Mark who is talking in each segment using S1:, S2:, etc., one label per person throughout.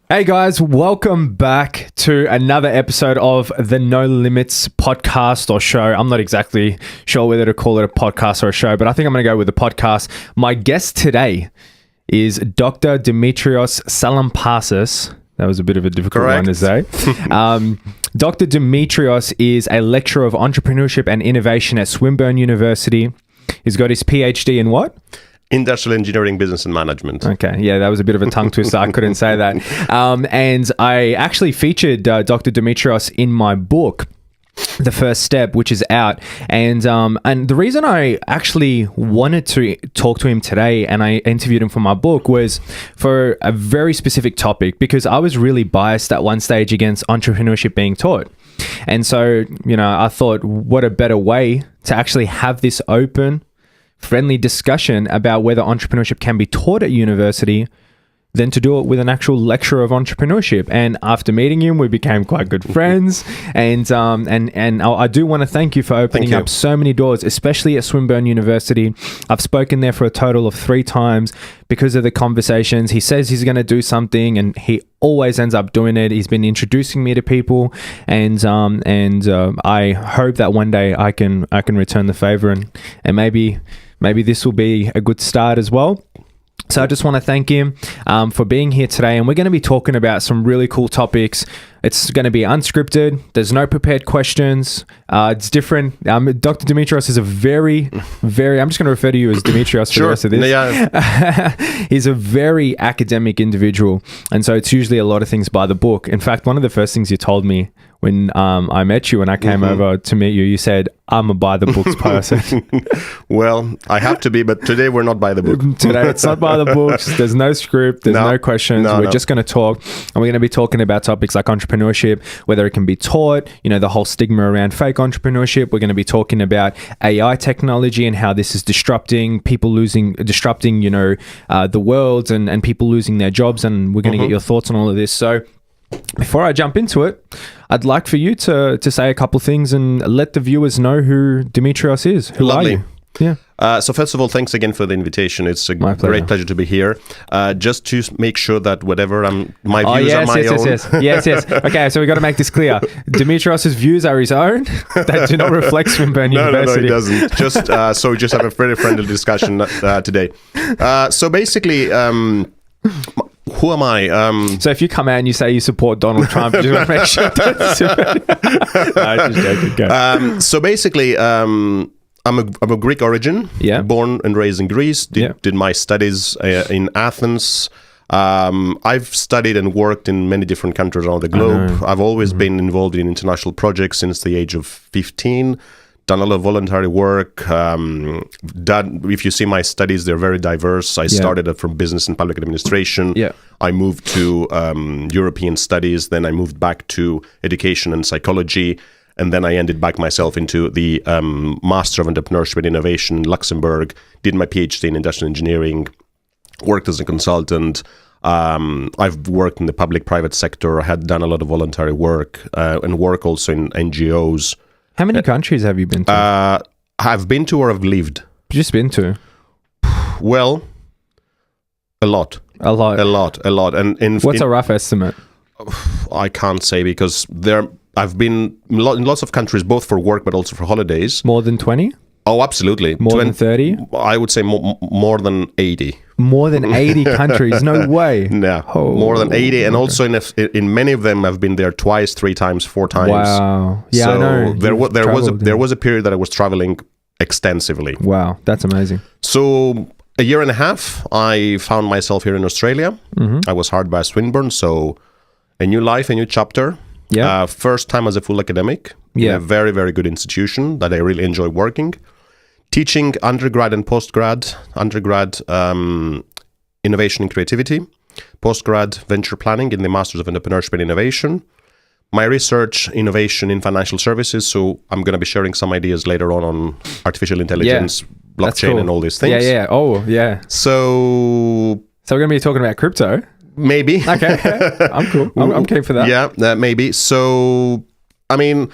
S1: Hey guys, welcome back to another episode of the No Limits podcast or show. I'm not exactly sure whether to call it a podcast or a show, but I think I'm going to go with the podcast. My guest today is Dr. Dimitrios Salampasis. That was a bit of a difficult one to say. Dr. Dimitrios is a lecturer of entrepreneurship and innovation at Swinburne University. He's got his PhD in what?
S2: Industrial engineering, business and management.
S1: Okay, yeah, that was a bit of a tongue twister. I couldn't say that. And I actually featured Dr. Dimitrios in my book, The First Step, which is out. And the reason I actually wanted to talk to him today and I interviewed him for my book was for a very specific topic, because I was really biased at one stage against entrepreneurship being taught. And so, I thought, what a better way to actually have this open, friendly discussion about whether entrepreneurship can be taught at university than to do it with an actual lecturer of entrepreneurship. And after meeting him, we became quite good friends. And I do want to thank you for opening up so many doors, especially at Swinburne University. I've spoken there for a total of 3 times because of the conversations. He says he's going to do something and he always ends up doing it. He's been introducing me to people, and I hope that one day I can return the favor and maybe this will be a good start as well. So I just want to thank him for being here today. And we're going to be talking about some really cool topics. It's going to be unscripted. There's no prepared questions. It's different. Dr. Dimitrios is a very, I'm just going to refer to you as Dimitrios for the rest of this. Yeah. He's a very academic individual. And so it's usually a lot of things by the book. In fact, one of the first things you told me when I met you and I came over to meet you, you said, I'm a by the books person.
S2: Well, I have to be, but today we're not by the book.
S1: Today it's not by the books. There's no script. There's no questions. We're just going to talk. And we're going to be talking about topics like entrepreneurship, whether it can be taught, the whole stigma around fake entrepreneurship. We're going to be talking about AI technology and how this is disrupting the world and people losing their jobs. And we're going to get your thoughts on all of this. So before I jump into it, I'd like for you to say a couple things and let the viewers know who Dimitrios is. Who are you? Yeah.
S2: So first of all, thanks again for the invitation. It's a great pleasure to be here. Just to make sure that whatever my views are my own.
S1: Yes. Okay, so we got to make this clear. Dimitrios' views are his own. That do not reflect Swinburne University.
S2: No, it doesn't. Just so we just have a very friendly discussion today. So basically, who am I?
S1: So if you come out and you say you support Donald Trump, you just want to make sure that's no, just joking. Go.
S2: So basically, I'm a Greek origin.
S1: Yeah.
S2: Born and raised in Greece. Did my studies in Athens. I've studied and worked in many different countries around the globe. I've always been involved in international projects since the age of 15. Done a lot of voluntary work. If you see my studies, they're very diverse. I started from business and public administration.
S1: Yeah.
S2: I moved to European studies. Then I moved back to education and psychology. And then I ended back myself into the Master of Entrepreneurship and Innovation in Luxembourg. Did my PhD in industrial engineering. Worked as a consultant. I've worked in the public-private sector. I had done a lot of voluntary work and work also in NGOs.
S1: How many countries have you been to?
S2: I've been to or I've lived.
S1: Just been to?
S2: Well, a lot. And
S1: what's a rough estimate?
S2: I can't say because I've been in lots of countries, both for work but also for holidays.
S1: More than 20?
S2: Oh, absolutely.
S1: More than 30?
S2: I would say more than 80.
S1: More than 80 countries? No way.
S2: No, more than 80. And also in many of them, I've been there twice, 3 times, 4 times.
S1: Wow. Yeah,
S2: so
S1: I know.
S2: There was a period that I was traveling extensively.
S1: Wow, that's amazing.
S2: So a year and a half, I found myself here in Australia. I was hired by Swinburne, so a new life, a new chapter.
S1: Yeah.
S2: First time as a full academic.
S1: Yeah.
S2: In a very, very good institution that I really enjoy working. Teaching undergrad and postgrad, undergrad innovation and creativity, postgrad venture planning in the Masters of Entrepreneurship and Innovation. My research, innovation in financial services, so I'm going to be sharing some ideas later on artificial intelligence, blockchain, cool. And all these things.
S1: Yeah. Oh, yeah.
S2: So
S1: we're going to be talking about crypto?
S2: Maybe.
S1: Okay. I'm cool. I'm keen for that.
S2: Yeah, maybe. So, I mean,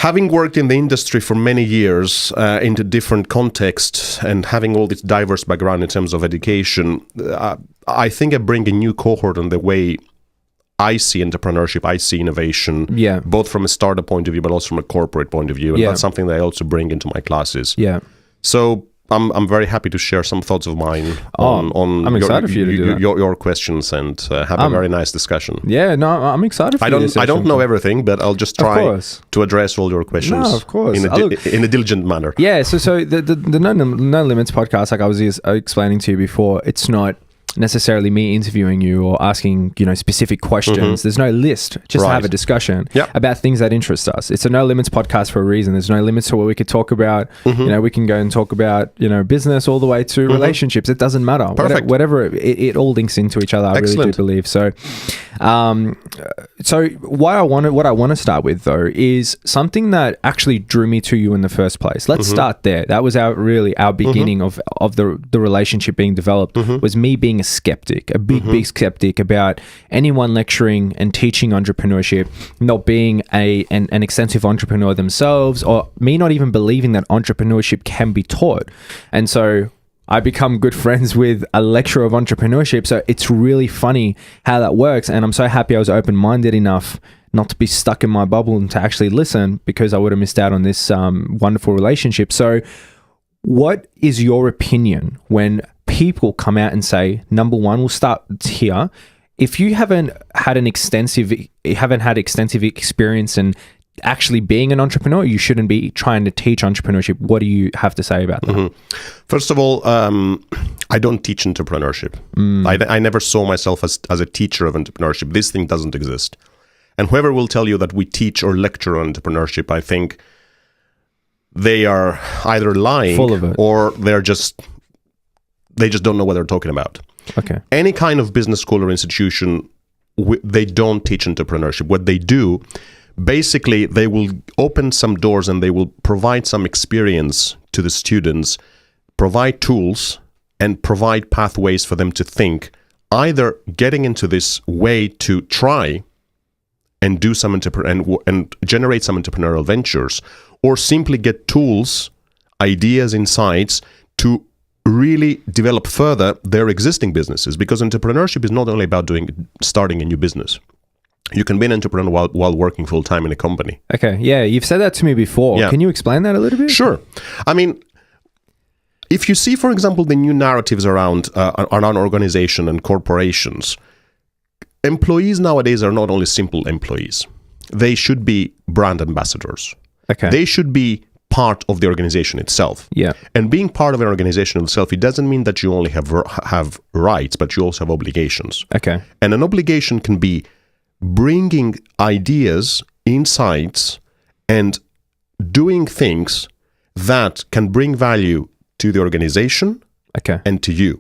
S2: having worked in the industry for many years into different contexts and having all this diverse background in terms of education, I think I bring a new cohort on the way I see entrepreneurship, I see innovation, both from a startup point of view, but also from a corporate point of view. And that's something that I also bring into my classes.
S1: Yeah.
S2: So I'm very happy to share some thoughts of mine on
S1: I'm excited for you to do that.
S2: your questions and have a very nice discussion.
S1: Yeah, no, I'm excired for you.
S2: I don't know everything, but I'll just try to address all your questions in a diligent manner.
S1: Yeah, so the No Limits podcast, like I was explaining to you before, it's not necessarily me interviewing you or asking, specific questions. There's no list, just to have a discussion about things that interest us. It's a No Limits podcast for a reason. There's no limits to what we could talk about. We can go and talk about, business all the way to relationships. It doesn't matter.
S2: Perfect.
S1: Whatever, it all links into each other. I really do believe. So what I want to start with though is something that actually drew me to you in the first place. Let's start there. That was our beginning of the relationship being developed, was me being a skeptic, a big skeptic about anyone lecturing and teaching entrepreneurship, not being an extensive entrepreneur themselves, or me not even believing that entrepreneurship can be taught. And so I become good friends with a lecturer of entrepreneurship. So it's really funny how that works. And I'm so happy I was open-minded enough not to be stuck in my bubble and to actually listen, because I would have missed out on this wonderful relationship. So what is your opinion when people come out and say, number one, we'll start here. If you haven't had extensive experience in actually being an entrepreneur, you shouldn't be trying to teach entrepreneurship. What do you have to say about that?
S2: First of all, I don't teach entrepreneurship. I never saw myself as a teacher of entrepreneurship. This thing doesn't exist. And whoever will tell you that we teach or lecture on entrepreneurship, I think they are either lying
S1: full of it,
S2: or they just don't know what they're talking about.
S1: Okay.
S2: Any kind of business school or institution, they don't teach entrepreneurship. What they do, basically, they will open some doors and they will provide some experience to the students, provide tools, and provide pathways for them to think, either getting into this way to try and do some and generate some entrepreneurial ventures, or simply get tools, ideas, insights to really develop further their existing businesses. Because entrepreneurship is not only about starting a new business. You can be an entrepreneur while working full-time in a company.
S1: Okay, yeah, you've said that to me before. Yeah. Can you explain that a little bit?
S2: Sure. I mean, if you see, for example, the new narratives around organization and corporations, employees nowadays are not only simple employees. They should be brand ambassadors.
S1: Okay.
S2: They should be part of the organization itself.
S1: Yeah.
S2: And being part of an organization itself, it doesn't mean that you only have rights, but you also have obligations.
S1: Okay.
S2: And an obligation can be bringing ideas, insights, and doing things that can bring value to the organization and to you.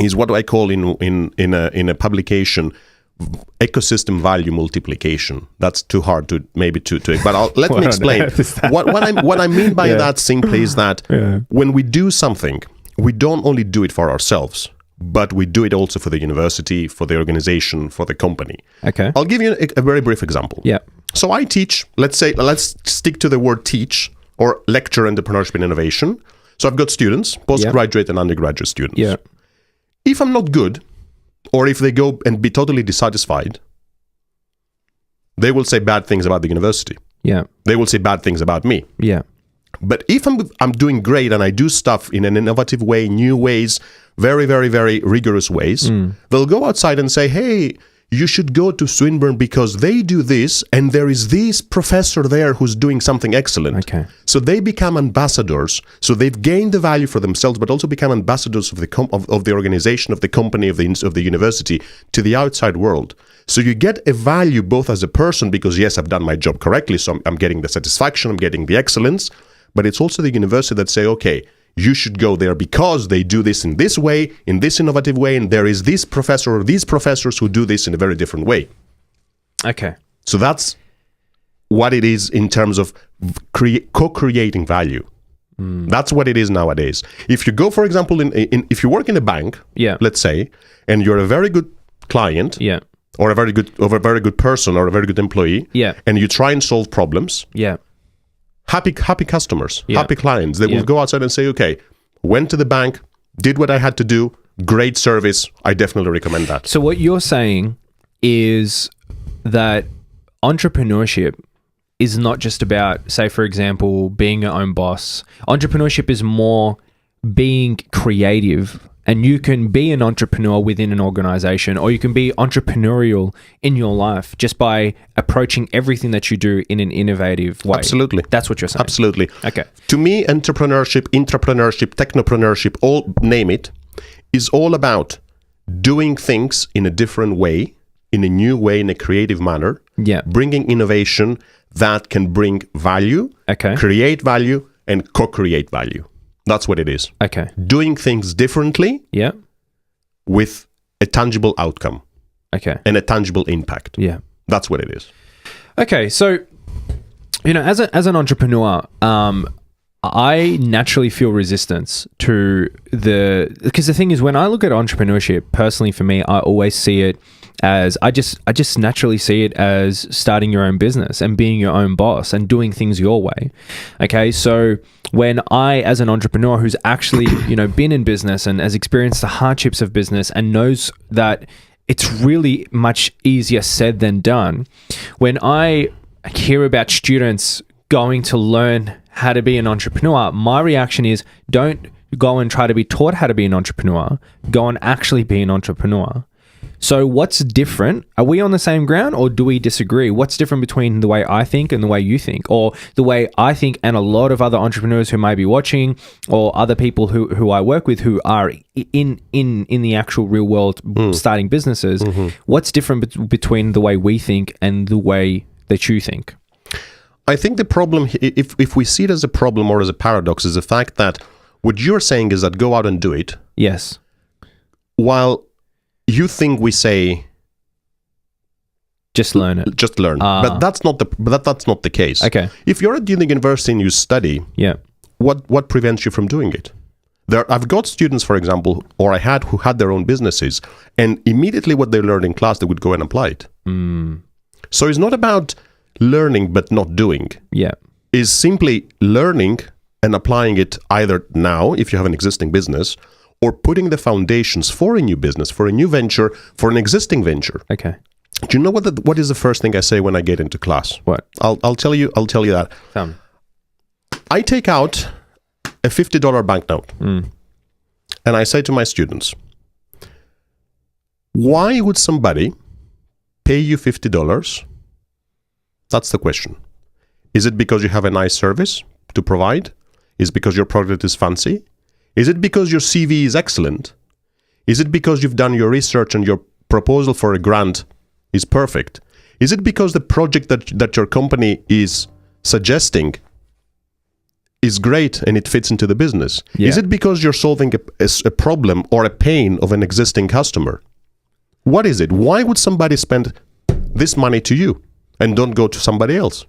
S2: Is what I call in a publication ecosystem value multiplication. That's too hard to but let me explain. What I mean by that simply is that when we do something, we don't only do it for ourselves, but we do it also for the university, for the organization, for the company.
S1: Okay.
S2: I'll give you a very brief example.
S1: Yeah.
S2: So I teach, let's stick to the word teach or lecture entrepreneurship and innovation. So I've got students, postgraduate and undergraduate students.
S1: Yeah.
S2: If I'm not good, or if they go and be totally dissatisfied, they will say bad things about the university.
S1: Yeah.
S2: They will say bad things about me.
S1: Yeah.
S2: But if I'm doing great and I do stuff in an innovative way, new ways, very, very, very rigorous ways, they'll go outside and say, hey, you should go to Swinburne because they do this and there is this professor there who's doing something excellent.
S1: Okay.
S2: So they become ambassadors. So they've gained the value for themselves, but also become ambassadors of the organization, of the company, of the university to the outside world. So you get a value both as a person because, yes, I've done my job correctly, so I'm getting the satisfaction, I'm getting the excellence, but it's also the university that say, okay, you should go there because they do this in this way, in this innovative way, and there is this professor or these professors who do this in a very different way.
S1: Okay.
S2: So that's what it is in terms of co-creating value. That's what it is nowadays. If you go, for example, if you work in a bank, let's say, and you're a very good client, or a very good person or a very good employee, and you try and solve problems, happy customers,
S1: Yeah.
S2: happy clients. They
S1: Yeah.
S2: will go outside and say, okay, went to the bank, did what I had to do, great service. I definitely recommend that.
S1: So what you're saying is that entrepreneurship is not just about, say, for example, being your own boss. Entrepreneurship is more being creative, and you can be an entrepreneur within an organization, or you can be entrepreneurial in your life just by approaching everything that you do in an innovative way.
S2: Absolutely.
S1: That's what you're saying.
S2: Absolutely.
S1: Okay.
S2: To me, entrepreneurship, intrapreneurship, technopreneurship, all name it, is all about doing things in a different way, in a new way, in a creative manner,
S1: Yeah.
S2: bringing innovation that can bring value,
S1: Okay.
S2: create value, and co-create value. That's what it is.
S1: Okay.
S2: Doing things differently
S1: Yeah.
S2: with a tangible outcome
S1: Okay.
S2: and a tangible impact.
S1: Yeah.
S2: That's what it is.
S1: Okay, so as an entrepreneur, I naturally feel resistance to because the thing is, when I look at entrepreneurship, personally for me, I always see it as I just naturally see it as starting your own business and being your own boss and doing things your way. Okay, so when I, as an entrepreneur who's actually been in business and has experienced the hardships of business and knows that it's really much easier said than done, when I hear about students going to learn how to be an entrepreneur, my reaction is, don't go and try to be taught how to be an entrepreneur. Go and actually be an entrepreneur. So what's different? Are we on the same ground, or do we disagree? What's different between the way I think and the way you think, or the way I think and a lot of other entrepreneurs who may be watching, or other people who I work with who are in the actual real world starting businesses? What's different between the way we think and the way that you think?
S2: I think the problem, if we see it as a problem or as a paradox, is the fact that what you're saying is that go out and do it.
S1: Yes.
S2: While you think we say,
S1: just learn it.
S2: just learn, but that's not the case.
S1: Okay.
S2: If you're at the university and you study,
S1: Yeah.
S2: what prevents you from doing it? I've got students, for example, or I had, who had their own businesses, and immediately what they learned in class, they would go and apply it. So it's not about learning but not doing.
S1: Yeah.
S2: Is simply learning and applying it either now, if you have an existing business, or putting the foundations for a new business, for a new venture, for an existing venture.
S1: Okay.
S2: Do you know what is the first thing I say when I get into class?
S1: What?
S2: I'll tell you that.
S1: Tell me.
S2: I take out a $50 banknote and I say to my students, why would somebody pay you $50? That's the question. Is it because you have a nice service to provide? Is it because your product is fancy? Is it because your CV is excellent? Is it because you've done your research and your proposal for a grant is perfect? Is it because the project that your company is suggesting is great and it fits into the business?
S1: Yeah.
S2: Is it because you're solving a problem or a pain of an existing customer? What is it? Why would somebody spend this money to you and don't go to somebody else?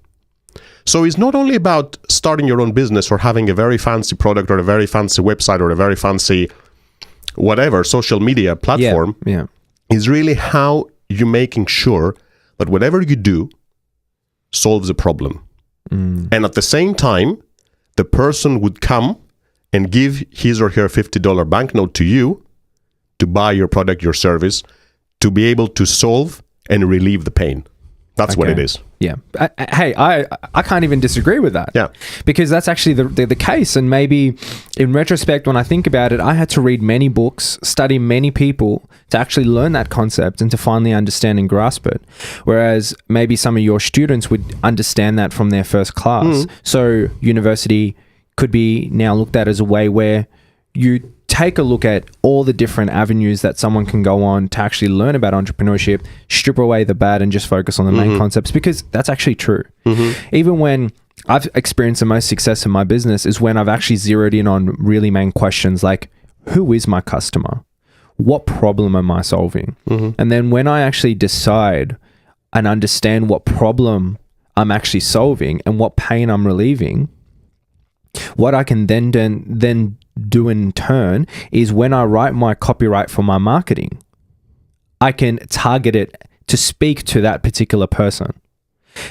S2: So it's not only about starting your own business or having a very fancy product or a very fancy website or a very fancy whatever social media platform.
S1: Yeah.
S2: It's really how you're making sure that whatever you do solves a problem. And at the same time, the person would come and give his or her $50 banknote to you to buy your product, your service, to be able to solve and relieve the pain. That's what it is.
S1: Yeah. I can't even disagree with that.
S2: Yeah.
S1: Because that's actually the case. And maybe in retrospect, when I think about it, I had to read many books, study many people to actually learn that concept and to finally understand and grasp it. Whereas maybe some of your students would understand that from their first class. So university could be now looked at as a way where you take a look at all the different avenues that someone can go on to actually learn about entrepreneurship, strip away the bad and just focus on the main concepts, because that's actually true. Even when I've experienced the most success in my business is when I've actually zeroed in on really main questions like, who is my customer? What problem am I solving? And then when I actually decide and understand what problem I'm actually solving and what pain I'm relieving, what I can then do in turn is when I write my copyright for my marketing, I can target it to speak to that particular person.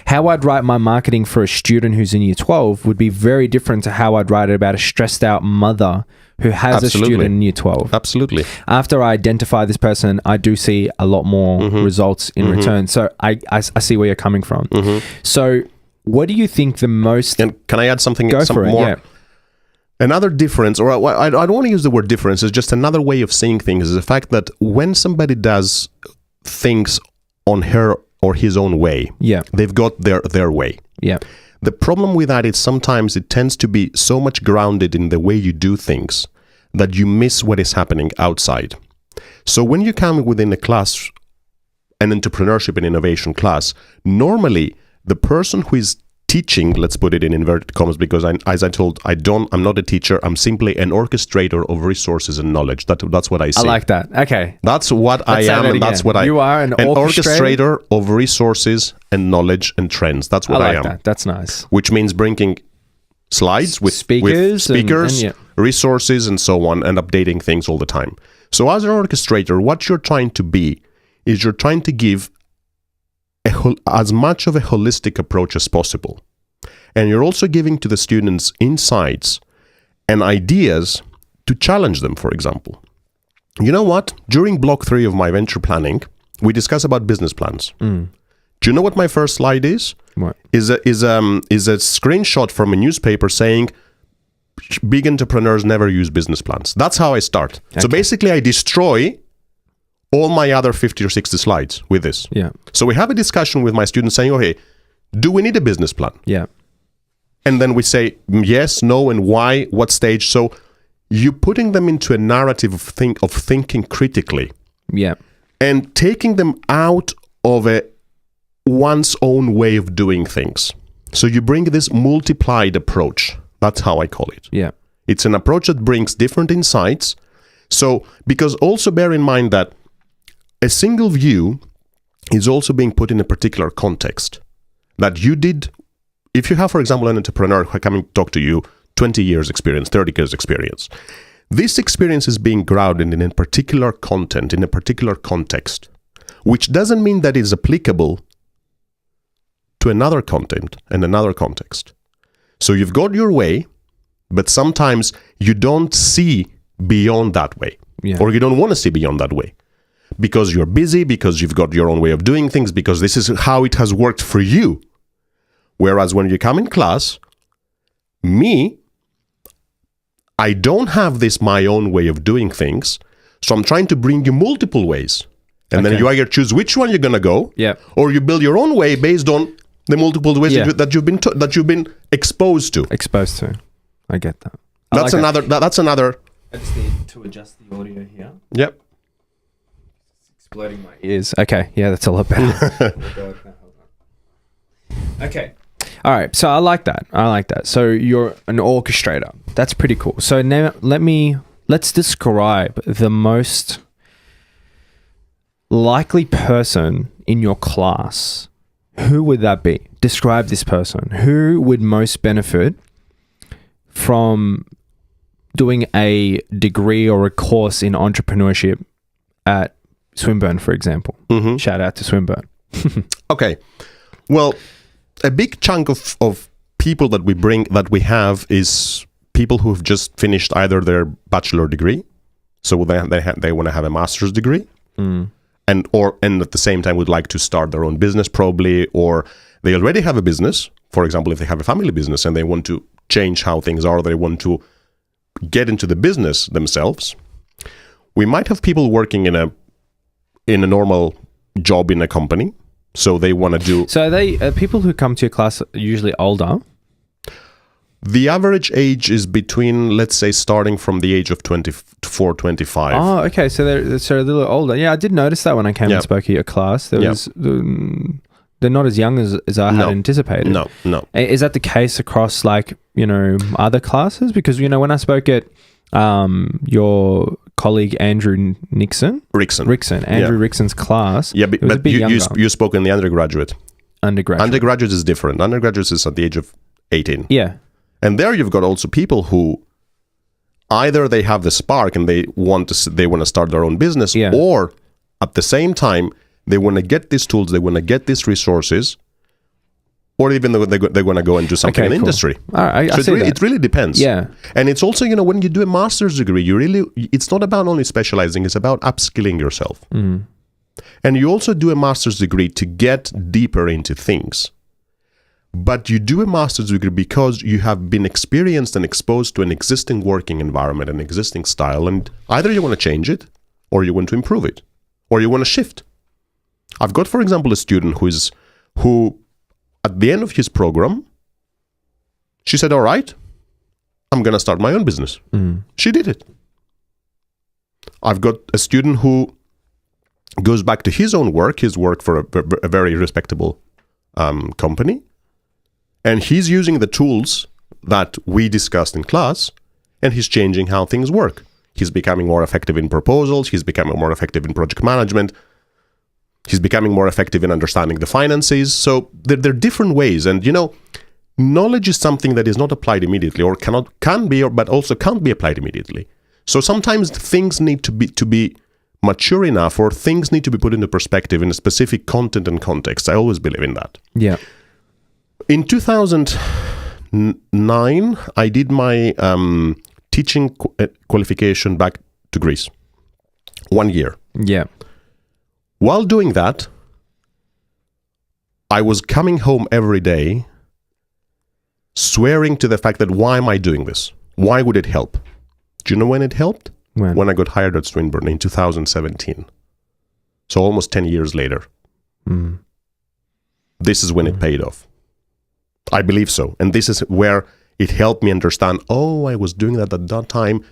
S1: How I'd write my marketing for a student who's in year 12 would be very different to how I'd write it about a stressed out mother who has a student in year 12.
S2: Absolutely.
S1: After I identify this person, I do see a lot more results in return. So I see where you're coming from. So what do you think the most...
S2: And can I add something?
S1: Go for it,
S2: more?
S1: yeah.
S2: Another difference, or I don't want to use the word difference, it's just another way of seeing things, is the fact that when somebody does things on her or his own way, they've got their way.
S1: Yeah.
S2: The problem with that is sometimes it tends to be so much grounded in the way you do things that you miss what is happening outside. So when you come within a class, an entrepreneurship and innovation class, normally the person who is teaching, let's put it in inverted commas, because I'm not a teacher. I'm simply an orchestrator of resources and knowledge. That's what I see.
S1: I like that. Okay.
S2: That's what I am, and that's what
S1: You are an
S2: orchestrator of resources and knowledge and trends. That's what I am.
S1: That. That's nice.
S2: Which means bringing slides with speakers, and resources, and so on, and updating things all the time. So as an orchestrator, what you're trying to be is you're trying to give as much of a holistic approach as possible. And you're also giving to the students insights and ideas to challenge them, for example. You know what? During block 3 of my venture planning, we discuss about business plans. Do you know what my first slide is?
S1: What?
S2: Is a screenshot from a newspaper saying big entrepreneurs never use business plans. That's how I start. Okay. So basically I destroy all my other 50 or 60 slides with this.
S1: Yeah.
S2: So we have a discussion with my students saying, okay, do we need a business plan?
S1: Yeah.
S2: And then we say yes, no, and why, what stage. So you're putting them into a narrative of thinking critically.
S1: Yeah.
S2: And taking them out of one's own way of doing things. So you bring this multiplied approach. That's how I call it.
S1: Yeah.
S2: It's an approach that brings different insights. So, because also bear in mind that a single view is also being put in a particular context that you did. If you have, for example, an entrepreneur who coming to talk to you, 20 years experience, 30 years experience, this experience is being grounded in a particular content, in a particular context, which doesn't mean that it's applicable to another content and another context. So you've got your way, but sometimes you don't see beyond that way, or you don't want to see beyond that way. Because you're busy, because you've got your own way of doing things, because this is how it has worked for you. Whereas when you come in class, I don't have this my own way of doing things, so I'm trying to bring you multiple ways. And then you either choose which one you're going to go, or you build your own way based on the multiple ways that you've been exposed to.
S1: I get that.
S2: That's another.
S1: I just need to adjust the audio here.
S2: Yep.
S1: Exploding my ears. Okay, yeah, that's a lot better. Okay. All right, so I like that. So you're an orchestrator. That's pretty cool. So now let's describe the most likely person in your class. Who would that be? Describe this person. Who would most benefit from doing a degree or a course in entrepreneurship at Swinburne, for example? Shout out to Swinburne.
S2: Okay. Well, a big chunk of people that we have is people who have just finished either their bachelor degree, so they want to have a master's degree, and at the same time would like to start their own business probably, or they already have a business. For example, if they have a family business and they want to change how things are, they want to get into the business themselves. We might have people working in a normal job in a company, so they want to do. So
S1: are they people who come to your class are usually older?
S2: The average age is between, let's say, starting from the age of 24, 25.
S1: Oh, okay. So they're a little older. Yeah, I did notice that when I came and spoke at your class. They're not as young as I had anticipated.
S2: No.
S1: Is that the case across other classes? Because, when I spoke at your colleague Andrew Rickson, Andrew Rickson's class,
S2: but you spoke in the undergraduate. Undergraduate is different. Undergraduate is at the age of 18.
S1: Yeah.
S2: And there you've got also people who either they have the spark and they want to start their own business, or at the same time they want to get these tools, they want to get these resources, or even though they're going to go and do something in industry.
S1: All right,
S2: so it really depends.
S1: Yeah.
S2: And it's also, when you do a master's degree, it's not about only specializing, it's about upskilling yourself. And you also do a master's degree to get deeper into things. But you do a master's degree because you have been experienced and exposed to an existing working environment, an existing style, and either you want to change it, or you want to improve it, or you want to shift. I've got, for example, a student who at the end of his program, she said, all right, I'm going to start my own business. She did it. I've got a student who goes back to his work for a very respectable company, and he's using the tools that we discussed in class, and he's changing how things work. He's becoming more effective in proposals. He's becoming more effective in project management. He's becoming more effective in understanding the finances. So there are different ways. And, knowledge is something that is not applied immediately, or can be, but also can't be applied immediately. So sometimes things need to be mature enough, or things need to be put into perspective in a specific content and context. I always believe in that.
S1: Yeah.
S2: In 2009, I did my teaching qualification back to Greece. 1 year.
S1: Yeah.
S2: While doing that, I was coming home every day swearing to the fact that, why am I doing this? Why would it help? Do you know when it helped? When I got hired at Swinburne in 2017. So almost 10 years later. This is when it paid off. I believe so. And this is where it helped me understand, I was doing that at that time.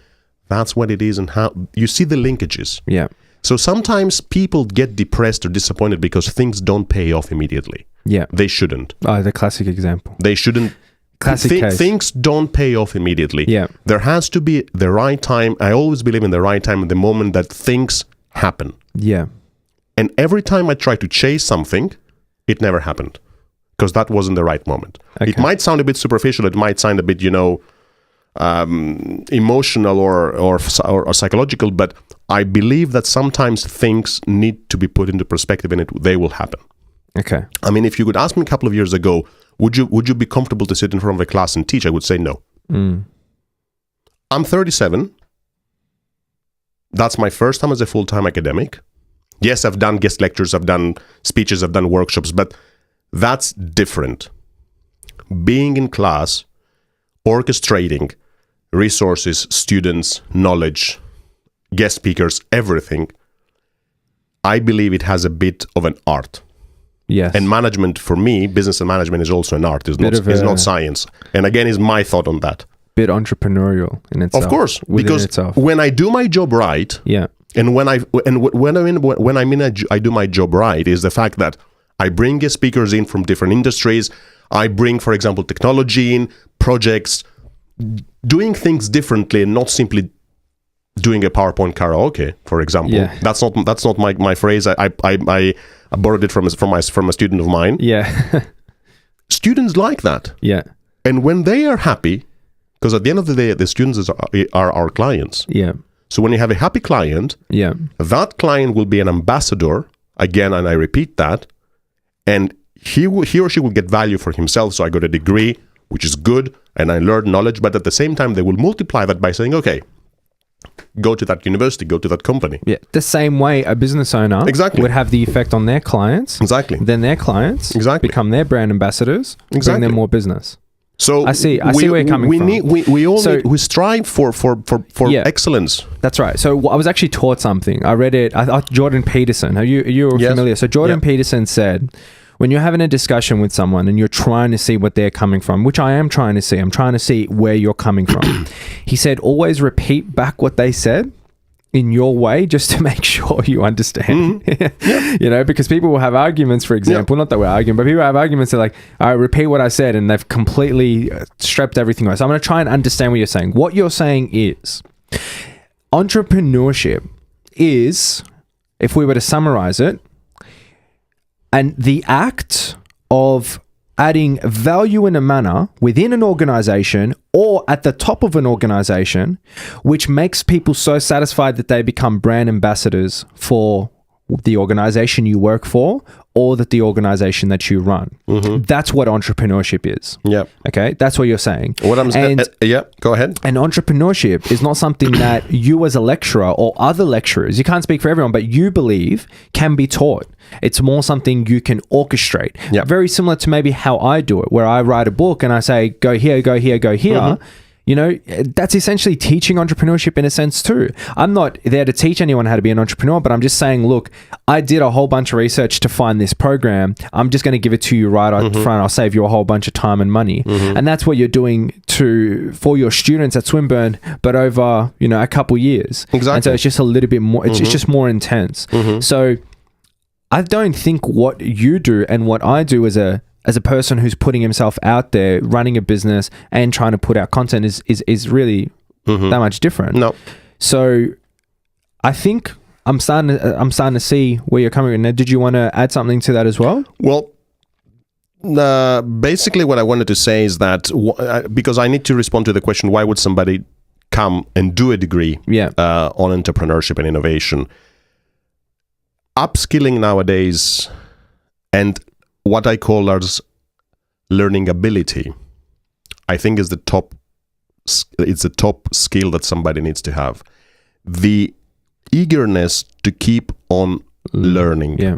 S2: That's what it is, and how you see the linkages.
S1: Yeah.
S2: So sometimes people get depressed or disappointed because things don't pay off immediately.
S1: Yeah.
S2: They shouldn't.
S1: Oh, the classic example.
S2: They shouldn't.
S1: Classic case.
S2: Things don't pay off immediately.
S1: Yeah.
S2: There has to be the right time. I always believe in the right time, at the moment that things happen.
S1: Yeah.
S2: And every time I try to chase something, it never happened. Because that wasn't the right moment.
S1: Okay.
S2: It might sound a bit superficial. It might sound a bit, emotional or psychological. But I believe that sometimes things need to be put into perspective, and they will happen.
S1: Okay.
S2: I mean, if you could ask me a couple of years ago, would you be comfortable to sit in front of a class and teach? I would say no. I'm 37. That's my first time as a full-time academic. Yes, I've done guest lectures, I've done speeches, I've done workshops, but that's different. Being in class, orchestrating resources, students, knowledge, guest speakers, everything, I believe it has a bit of an art.
S1: Yes.
S2: And management, for me, business and management is also an art. It's not science. And again, is my thought on that.
S1: Bit entrepreneurial in itself.
S2: Of course, because when I do my job right, and when I do my job right, is the fact that I bring guest speakers in from different industries. I bring, for example, technology in, projects, doing things differently, and not simply doing a PowerPoint karaoke, for example.
S1: Yeah.
S2: That's not my phrase. I borrowed it from a student of mine.
S1: Yeah.
S2: Students like that.
S1: Yeah.
S2: And when they are happy, because at the end of the day, the students are our clients.
S1: Yeah.
S2: So when you have a happy client, that client will be an ambassador, again, and I repeat that, and he or she will get value for himself. So I got a degree, which is good, and I learned knowledge, but at the same time, they will multiply that by saying, okay, go to that university, go to that company. Yeah,
S1: the same way a business owner would have the effect on their clients.
S2: Exactly.
S1: Then their clients become their brand ambassadors, bring them more business.
S2: So
S1: I see where you're coming from.
S2: We strive for excellence.
S1: That's right. So I was actually taught something. I read it. Jordan Peterson. Are you familiar? So Jordan Peterson said, when you're having a discussion with someone and you're trying to see what they're coming from, which I am trying to see, I'm trying to see where you're coming from. He said, always repeat back what they said in your way, just to make sure you understand. Because people will have arguments, for example, not that we're arguing, but people have arguments. They're like, all right, repeat what I said, and they've completely stripped everything away. So I'm going to try and understand what you're saying. What you're saying is, entrepreneurship is, if we were to summarize it, and the act of adding value in a manner within an organization or at the top of an organization, which makes people so satisfied that they become brand ambassadors for the organization you work for or the organization that you run. That's what entrepreneurship is.
S2: Yeah.
S1: Okay, that's what you're saying.
S2: What I'm yeah, go ahead.
S1: And entrepreneurship is not something that you as a lecturer or other lecturers, you can't speak for everyone, but you believe can be taught. It's more something you can orchestrate.
S2: Yeah.
S1: Very similar to maybe how I do it, where I write a book and I say, go here, go here, go here. You know, that's essentially teaching entrepreneurship in a sense too. I'm not there to teach anyone how to be an entrepreneur, but I'm just saying, look, I did a whole bunch of research to find this program. I'm just going to give it to you right up front. I'll save you a whole bunch of time and money. And that's what you're doing for your students at Swinburne, but over, you know, a couple years.
S2: Exactly.
S1: And so it's just a little bit more, it's just more intense. So I don't think what you do and what I do as a person who's putting himself out there, running a business and trying to put out content is really that much different.
S2: No.
S1: So I think I'm starting to see where you're coming from. Now, did you want to add something to that as well?
S2: Well, basically what I wanted to say is that because I need to respond to the question, why would somebody come and do a degree on entrepreneurship and innovation? Upskilling nowadays and what I call as learning ability, I think is the top skill that somebody needs to have. The eagerness to keep on learning.
S1: Yeah.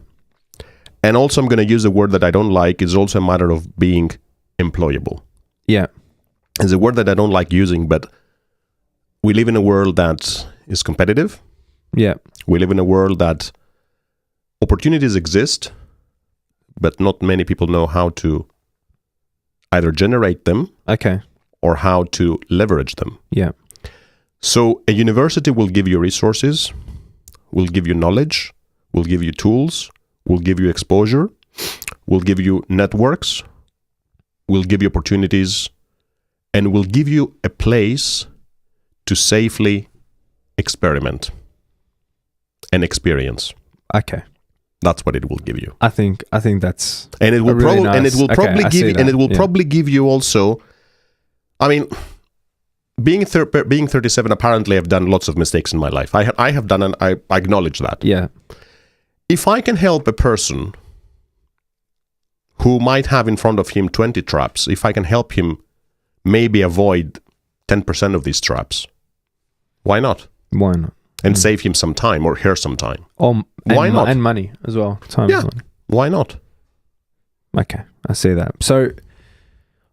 S2: And also I'm going to use a word that I don't like, is also a matter of being employable.
S1: Yeah.
S2: It's a word that I don't like using, but we live in a world that is competitive.
S1: Yeah.
S2: We live in a world that opportunities exist, but not many people know how to either generate them or how to leverage them.
S1: Yeah.
S2: So a university will give you resources, will give you knowledge, will give you tools, will give you exposure, will give you networks, will give you opportunities, and will give you a place to safely experiment and experience.
S1: Okay.
S2: That's what it will give you.
S1: I think that's
S2: and it will
S1: really nice.
S2: and it will probably give you, and it will probably give you also. I mean, being 37, apparently I've done lots of mistakes in my life. I have done, and I acknowledge that.
S1: Yeah.
S2: If I can help a person who might have in front of him 20 traps, if I can help him maybe avoid 10% of these traps, why not?
S1: Why not?
S2: And save him some time or her some time.
S1: Why not? And money as well. Time
S2: yeah.
S1: as money.
S2: Why not?
S1: Okay, I see that. So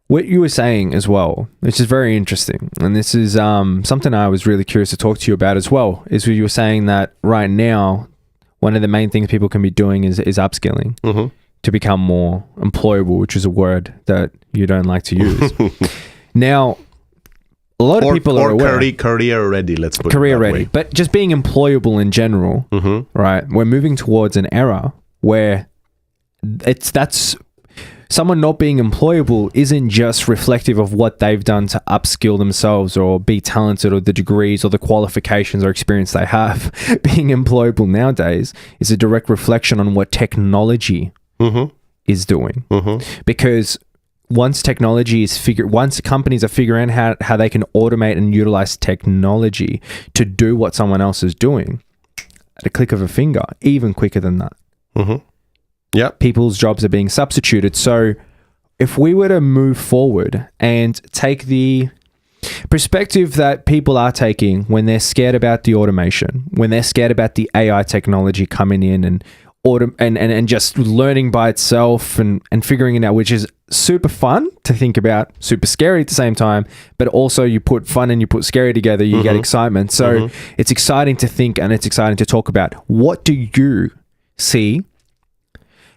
S1: what you were saying as well, which is very interesting, and this is something I was really curious to talk to you about as well, is you were saying that right now, one of the main things people can be doing is upskilling to become more employable, which is a word that you don't like to use. Now, a lot of people are aware.
S2: Career ready, let's put
S1: career
S2: it that
S1: ready.
S2: way.
S1: But just being employable in general, right? We're moving towards an era where that's someone not being employable isn't just reflective of what they've done to upskill themselves or be talented or the degrees or the qualifications or experience they have. Being employable nowadays is a direct reflection on what technology is doing. Because once companies are figuring out how they can automate and utilize technology to do what someone else is doing at a click of a finger, even quicker than that.
S2: Yeah,
S1: people's jobs are being substituted. So if we were to move forward and take the perspective that people are taking when they're scared about the automation, when they're scared about the AI technology coming in and just learning by itself and figuring it out, which is super fun to think about, super scary at the same time, but also you put fun and you put scary together, you get excitement. So it's exciting to think and it's exciting to talk about. What do you see?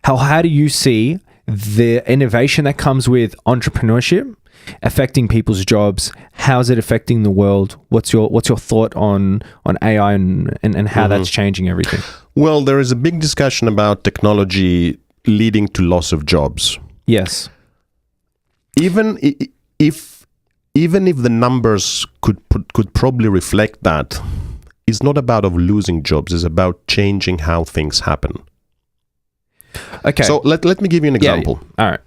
S1: How do you see the innovation that comes with entrepreneurship affecting people's jobs? How's it affecting the world? What's your thought on AI and how that's changing everything?
S2: Well, there is a big discussion about technology leading to loss of jobs.
S1: Yes.
S2: Even if the numbers could probably reflect that, it's not about of losing jobs. It's about changing how things happen.
S1: Okay.
S2: So let me give you an example.
S1: Yeah.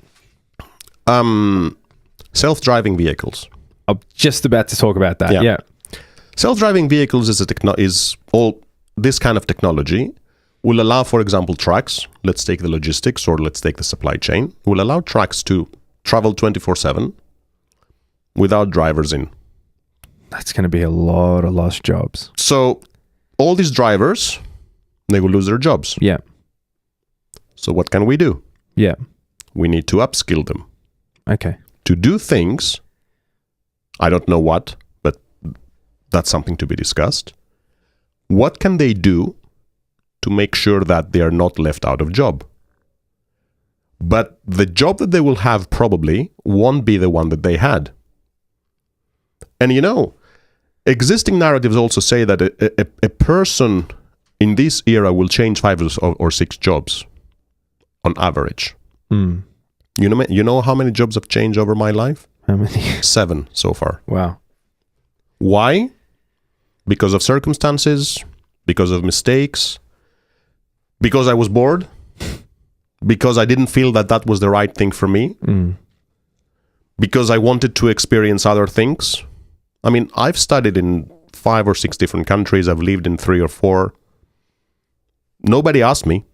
S1: All right.
S2: Self-driving vehicles.
S1: I'm just about to talk about that. Yeah.
S2: Self-driving vehicles is all this kind of technology, will allow, for example, trucks, let's take the logistics or let's take the supply chain, will allow trucks to travel 24/7 without drivers in.
S1: That's going to be a lot of lost jobs.
S2: So all these drivers, they will lose their jobs.
S1: Yeah.
S2: So what can we do?
S1: Yeah.
S2: We need to upskill them
S1: Okay.
S2: to do things. I don't know what, but that's something to be discussed. What can they do to make sure that they are not left out of job? But the job that they will have probably won't be the one that they had. And you know, existing narratives also say that a person in this era will change 5 or 6 jobs on average.
S1: Mm.
S2: You know how many jobs have changed over my life?
S1: How many?
S2: 7 so far.
S1: Wow.
S2: Why? Because of circumstances, because of mistakes, because I was bored, because I didn't feel that that was the right thing for me, because I wanted to experience other things. I mean, I've studied in 5 or 6 different countries. I've lived in 3 or 4. Nobody asked me.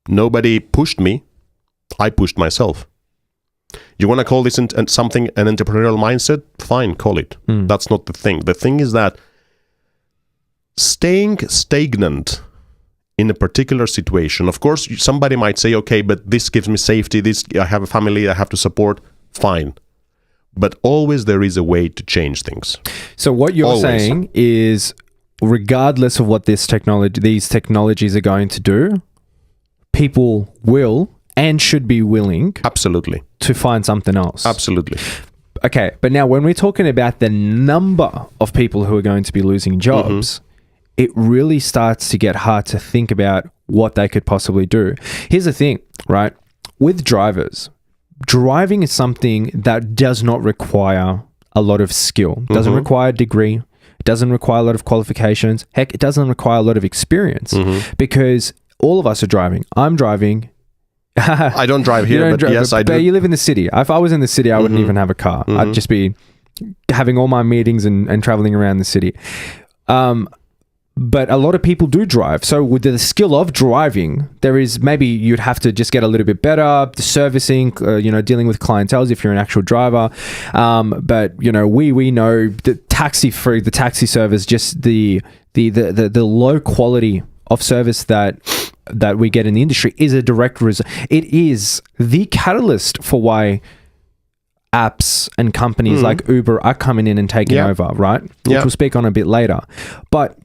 S2: Nobody pushed me. I pushed myself. You want to call this something an entrepreneurial mindset? Fine, call it. That's not the thing. The thing is that staying stagnant in a particular situation, of course, somebody might say, okay, but this gives me safety. I have a family I have to support. Fine. But always there is a way to change things.
S1: So what you're saying is, regardless of what these technologies are going to do, people will and should be willing
S2: absolutely
S1: to find something else.
S2: Absolutely.
S1: Okay, but now when we're talking about the number of people who are going to be losing jobs, it really starts to get hard to think about what they could possibly do. Here's the thing, right? With drivers, driving is something that does not require a lot of skill. It doesn't require a degree. It doesn't require a lot of qualifications. Heck, it doesn't require a lot of experience because all of us are driving. I'm driving.
S2: I don't drive here, but yes, I do.
S1: But you live in the city. If I was in the city, I wouldn't even have a car. I'd just be having all my meetings and traveling around the city. But a lot of people do drive. So with the skill of driving, there is maybe you'd have to just get a little bit better, the servicing, dealing with clientele if you're an actual driver. But we know the taxi service, just the low quality of service that we get in the industry is a direct result. It is the catalyst for why apps and companies like Uber are coming in and taking over, right? Which we'll speak on a bit later. But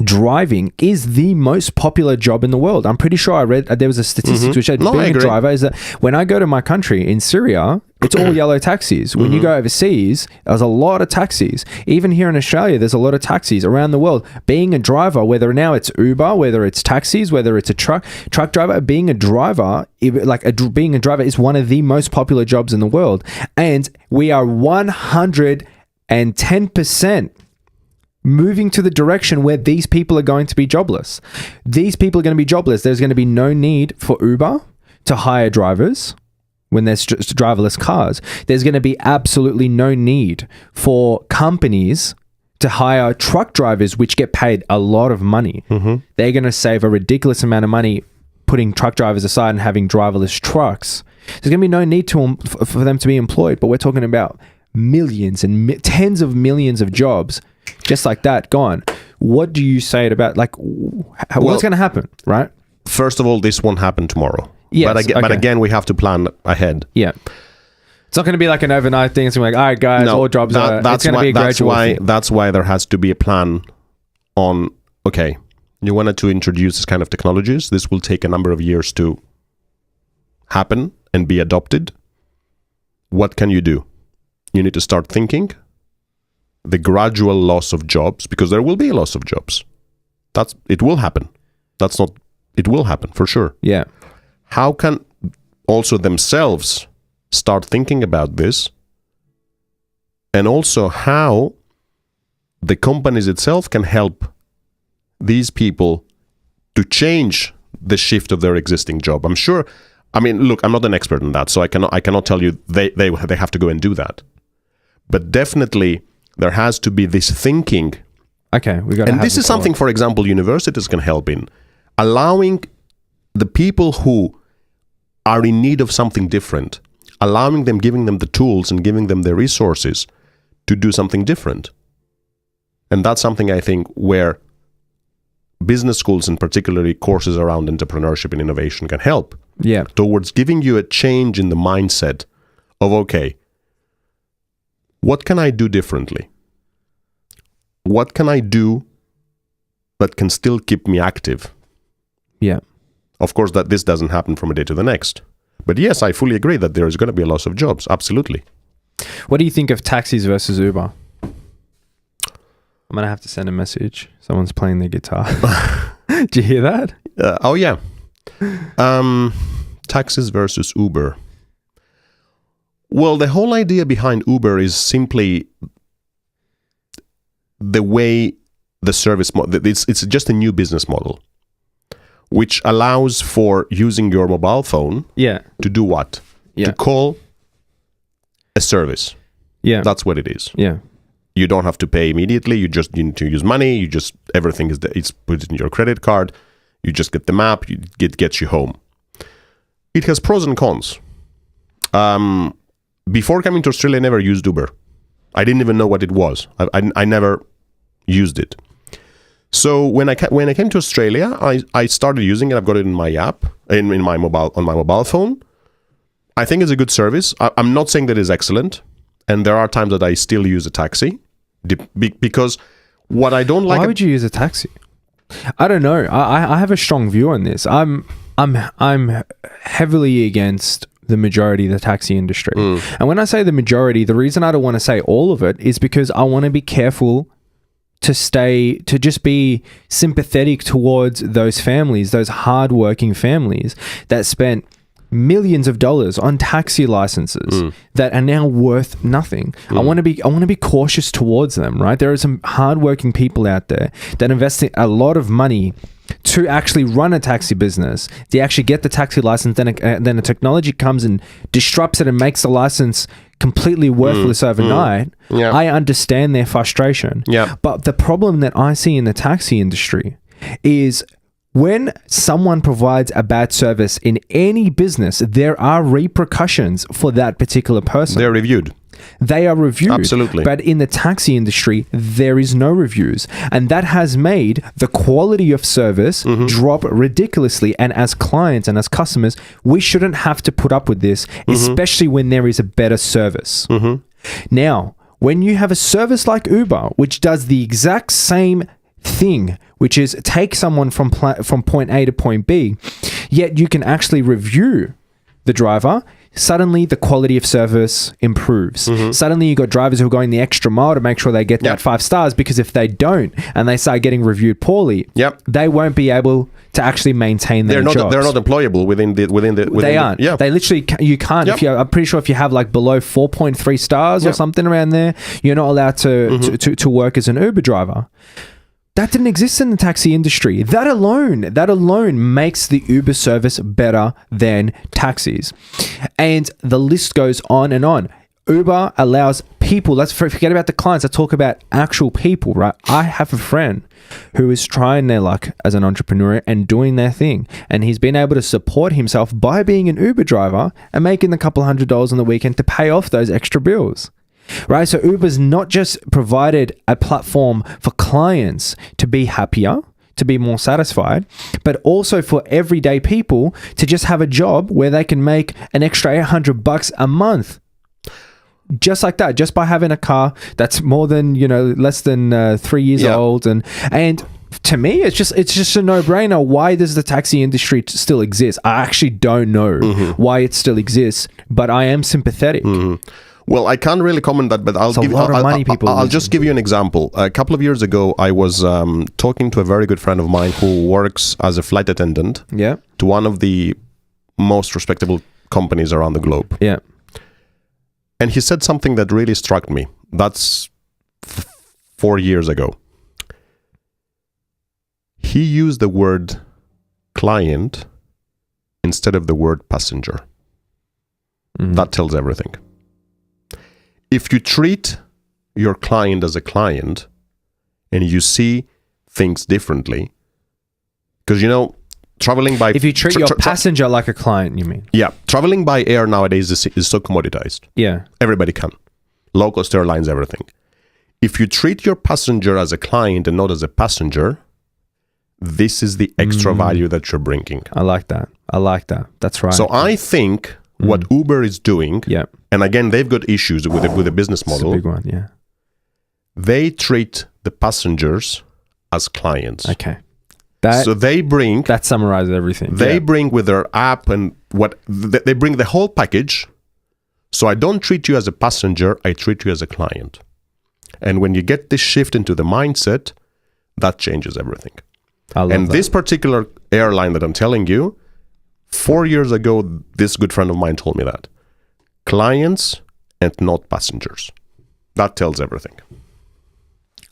S1: driving is the most popular job in the world. I'm pretty sure I read there was a statistic which said being a driver is that when I go to my country in Syria, it's all yellow taxis. When you go overseas, there's a lot of taxis. Even here in Australia, there's a lot of taxis around the world. Being a driver, whether now it's Uber, whether it's taxis, whether it's a truck driver, being a driver is one of the most popular jobs in the world. And we are 110% moving to the direction where these people are going to be jobless. These people are going to be jobless. There's going to be no need for Uber to hire drivers when there's just driverless cars. There's going to be absolutely no need for companies to hire truck drivers, which get paid a lot of money. They're going to save a ridiculous amount of money putting truck drivers aside and having driverless trucks. There's going to be no need for them to be employed, but we're talking about millions and tens of millions of jobs just like that gone. What do you say about what's going to happen, right?
S2: First of all, this won't happen tomorrow.
S1: Yes,
S2: but again, we have to plan ahead.
S1: Yeah. It's not going to be like an overnight thing. It's going to be like, all right, guys, all jobs it's going to be a gradual thing.
S2: That's why there has to be a plan on, okay, you wanted to introduce this kind of technologies. This will take a number of years to happen and be adopted. What can you do? You need to start thinking the gradual loss of jobs, because there will be a loss of jobs. It will happen. It will happen for sure.
S1: Yeah.
S2: How can also themselves start thinking about this, and also how the companies itself can help these people to change the shift of their existing job. I'm sure. I mean, look, I'm not an expert in that, so I cannot tell you they have to go and do that. But definitely there has to be this thinking.
S1: Okay, we got.
S2: And this is something, for example, universities can help in. allowing the people who are in need of something different, allowing them, giving them the tools and giving them the resources to do something different. And that's something I think where business schools, and particularly courses around entrepreneurship and innovation, can help.
S1: Yeah.
S2: Towards giving you a change in the mindset of, okay, what can I do differently? What can I do that can still keep me active?
S1: Yeah.
S2: Of course, that this doesn't happen from a day to the next. But yes, I fully agree that there is going to be a loss of jobs. Absolutely.
S1: What do you think of taxis versus Uber? I'm going to have to send a message. Someone's playing their guitar. Did you hear that?
S2: Oh, yeah. Taxis versus Uber. Well, the whole idea behind Uber is simply the way the service model, it's just a new business model, which allows for using your mobile phone to do what? To call a service.
S1: Yeah.
S2: That's what it is.
S1: Yeah.
S2: You don't have to pay immediately. You need to use money. Everything it's put in your credit card. You just get the map. It gets you home. It has pros and cons. Before coming to Australia, I never used Uber. I didn't even know what it was. I never used it. So when I came to Australia, I started using it. I've got it in my app, on my mobile phone. I think it's a good service. I'm not saying that it's excellent, and there are times that I still use a taxi because what I don't like.
S1: Why would you use a taxi? I don't know. I have a strong view on this. I'm heavily against the majority of the taxi industry. And when I say the majority, the reason I don't want to say all of it is because I want to be careful to just be sympathetic towards those families, those hardworking families that spent millions of dollars on taxi licenses that are now worth nothing. I want to be cautious towards them, right? There are some hardworking people out there that invest a lot of money to actually run a taxi business. They actually get the taxi license, then the technology comes and disrupts it and makes the license completely worthless overnight.
S2: Yeah.
S1: I understand their frustration.
S2: Yeah.
S1: But the problem that I see in the taxi industry is when someone provides a bad service in any business, there are repercussions for that particular person.
S2: They're reviewed.
S1: They are reviewed.
S2: Absolutely.
S1: But in the taxi industry, there is no reviews. And that has made the quality of service drop ridiculously. And as clients and as customers, we shouldn't have to put up with this, especially when there is a better service. Now, when you have a service like Uber, which does the exact same thing, which is take someone from point A to point B, yet you can actually review the driver, suddenly the quality of service improves. Suddenly you got drivers who are going the extra mile to make sure they get that 5 stars, because if they don't and they start getting reviewed poorly, they won't be able to actually maintain their jobs.
S2: They're not employable within the
S1: they aren't. They literally you can't. I'm pretty sure if you have like below 4.3 stars or something around there, you're not allowed to work as an Uber driver. That didn't exist in the taxi industry. That alone makes the Uber service better than taxis. And the list goes on and on. Uber allows people, let's forget about the clients, let's talk about actual people, right? I have a friend who is trying their luck as an entrepreneur and doing their thing. And he's been able to support himself by being an Uber driver and making a couple $100 on the weekend to pay off those extra bills. Right, so Uber's not just provided a platform for clients to be happier, to be more satisfied, but also for everyday people to just have a job where they can make an extra $800 a month. Just like that, just by having a car that's more than, less than 3 years old. And to me, it's just a no-brainer. Why does the taxi industry still exist? I actually don't know why it still exists, but I am sympathetic.
S2: Well, I can't really comment that, but I'll just give you an example. A couple of years ago, I was talking to a very good friend of mine who works as a flight attendant to one of the most respectable companies around the globe. Yeah. And he said something that really struck me. That's 4 years ago. He used the word client instead of the word passenger. That tells everything. If you treat your client as a client and you see things differently, because traveling by...
S1: If you treat your passenger like a client, you mean?
S2: Yeah. Traveling by air nowadays is so commoditized.
S1: Yeah.
S2: Everybody can. Low-cost airlines, everything. If you treat your passenger as a client and not as a passenger, this is the extra value that you're bringing.
S1: I like that. That's right.
S2: So I think what Uber is doing, and again, they've got issues with the business model.
S1: It's a big one, yeah.
S2: They treat the passengers as clients.
S1: Okay.
S2: So they bring...
S1: That summarizes everything.
S2: They bring with their app and they bring the whole package. So I don't treat you as a passenger, I treat you as a client. And when you get this shift into the mindset, that changes everything. And this particular airline that I'm telling you, 4 years ago, this good friend of mine told me that. Clients and not passengers. That tells everything.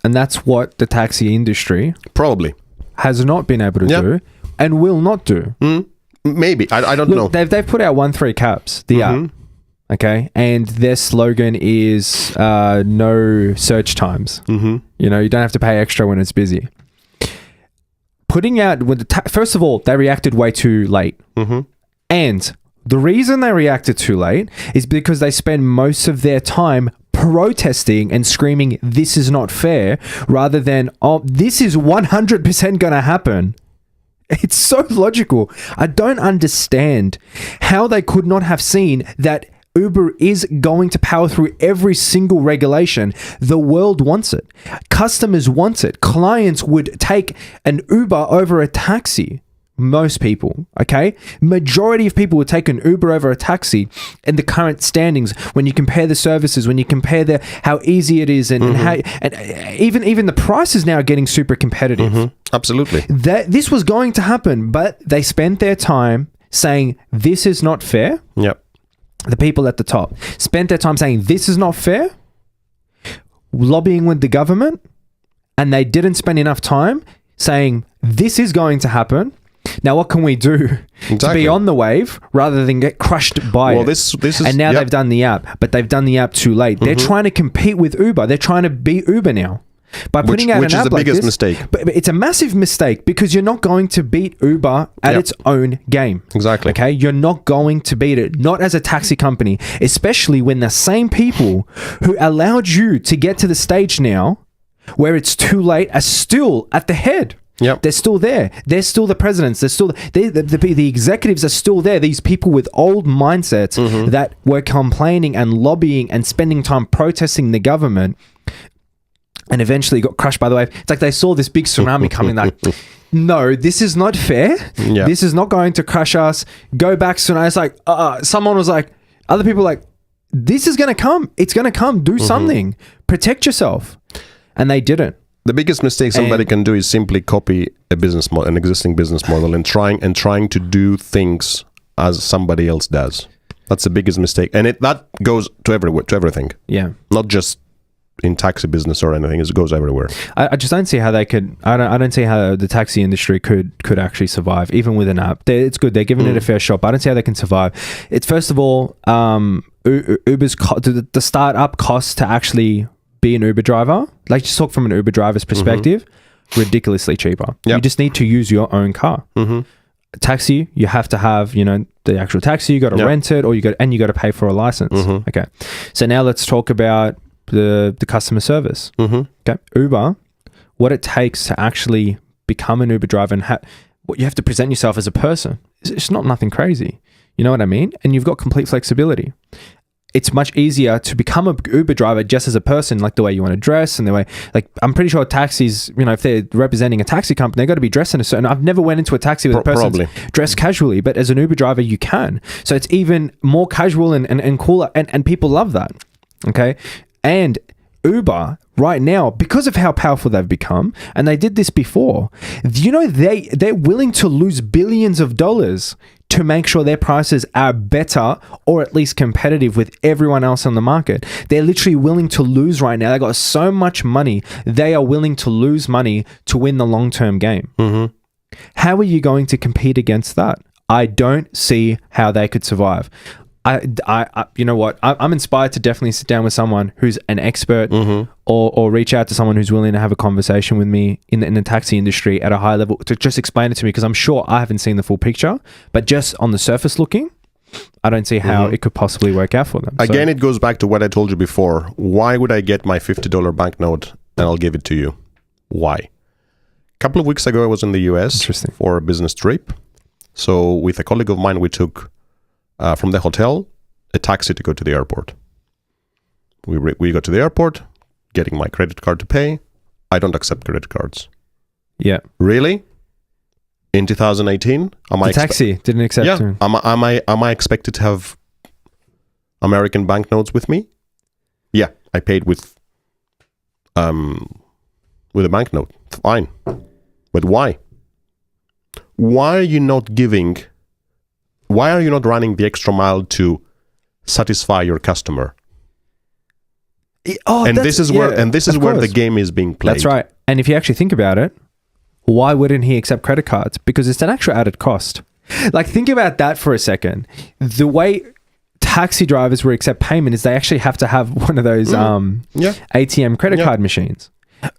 S1: And that's what the taxi industry
S2: probably
S1: has not been able to do and will not do.
S2: Maybe. I don't know.
S1: They've put out 1-3 caps, the app. Okay. And their slogan is no search times. You know, you don't have to pay extra when it's busy. Putting out with first of all, they reacted way too late. And the reason they reacted too late is because they spend most of their time protesting and screaming, this is not fair, rather than, oh, this is 100% going to happen. It's so logical. I don't understand how they could not have seen that Uber is going to power through every single regulation. The world wants it. Customers want it. Clients would take an Uber over a taxi. Most people, okay? Majority of people would take an Uber over a taxi in the current standings when you compare the services, when you compare how easy it is and how, and even the price is now getting super competitive.
S2: Absolutely.
S1: This was going to happen, but they spent their time saying this is not fair.
S2: Yep.
S1: The people at the top spent their time saying this is not fair, lobbying with the government, and they didn't spend enough time saying this is going to happen. Now, what can we do to be on the wave rather than get crushed by it?
S2: This is,
S1: and now they've done the app, but they've done the app too late. They're trying to compete with Uber. They're trying to beat Uber now. By putting out an app like this, which is the biggest mistake. But it's a massive mistake because you're not going to beat Uber at its own game.
S2: Exactly.
S1: Okay? You're not going to beat it. Not as a taxi company, especially when the same people who allowed you to get to the stage now where it's too late are still at the head.
S2: Yep.
S1: They're still there. They're still the presidents. They're still the executives are still there. These people with old mindsets that were complaining and lobbying and spending time protesting the government and eventually got crushed by the wave. It's like they saw this big tsunami coming like, no, this is not fair.
S2: Yeah.
S1: This is not going to crush us. Go back tsunami. It's like, someone was like, other people were like, this is going to come. It's going to come. Do something. Protect yourself. And they didn't.
S2: The biggest mistake somebody can do is simply copy a business model, an existing business model, and trying to do things as somebody else does. That's the biggest mistake, and that goes to everything. Yeah, not just in taxi business or anything. It goes everywhere.
S1: I just don't see how they could. I don't see how the taxi industry could actually survive, even with an app. It's good. They're giving it a fair shot, but I don't see how they can survive. It's first of all, Uber's the startup costs to actually be an Uber driver, like just talk from an Uber driver's perspective, ridiculously cheaper. Yep. You just need to use your own car. Taxi, you have to have, the actual taxi, you got to rent it, or you got to pay for a license. Okay. So now let's talk about the customer service. Okay. Uber, what it takes to actually become an Uber driver and what you have to present yourself as a person. It's not nothing crazy. You know what I mean? And you've got complete flexibility. It's much easier to become an Uber driver just as a person, like the way you want to dress and the way, like, I'm pretty sure taxis, if they're representing a taxi company, they've got to be dressed in a certain, I've never went into a taxi with a person dressed casually, but as an Uber driver, you can. So it's even more casual and cooler, and people love that. Okay. And Uber right now, because of how powerful they've become, and they did this before, they're willing to lose billions of dollars to make sure their prices are better or at least competitive with everyone else on the market. They're literally willing to lose right now. They got so much money. They are willing to lose money to win the long-term game. How are you going to compete against that? I don't see how they could survive. you know what? I'm inspired to definitely sit down with someone who's an expert, or reach out to someone who's willing to have a conversation with me in the taxi industry at a high level to just explain it to me, because I'm sure I haven't seen the full picture, but just on the surface looking, I don't see how it could possibly work out for them.
S2: Again, it goes back to what I told you before. Why would I get my $50 banknote and I'll give it to you? Why? A couple of weeks ago, I was in the US for a business trip. So with a colleague of mine, we took from the hotel a taxi to go to the airport. We got to the airport, getting my credit card to pay. I don't accept credit cards.
S1: Yeah.
S2: Really? In 2018,
S1: the taxi didn't accept.
S2: Yeah. Am I expected to have American banknotes with me? Yeah, I paid with a banknote. Fine, but why? Why are you not running the extra mile to satisfy your customer? This is where the game is being played.
S1: That's right. And if you actually think about it, why wouldn't he accept credit cards? Because it's an extra added cost. Like, think about that for a second. The way taxi drivers will accept payment is they actually have to have one of those ATM credit card machines.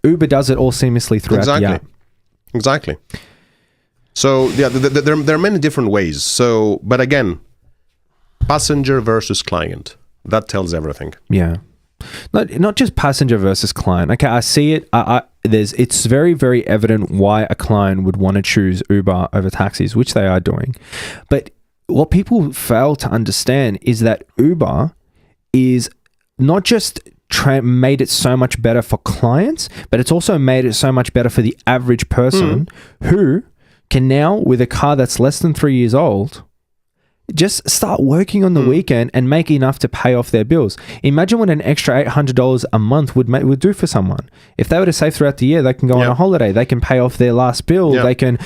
S1: Uber does it all seamlessly throughout the app.
S2: Exactly. So yeah, there are many different ways. So, but again, passenger versus client, that tells everything.
S1: Yeah. Not just passenger versus client. Okay, I see it. It's very, very evident why a client would want to choose Uber over taxis, which they are doing. But what people fail to understand is that Uber is not just made it so much better for clients, but it's also made it so much better for the average person who can now, with a car that's less than 3 years old, just start working on the weekend and make enough to pay off their bills. Imagine what an extra $800 a month would do for someone. If they were to save throughout the year, they can go on a holiday, they can pay off their last bill, they can,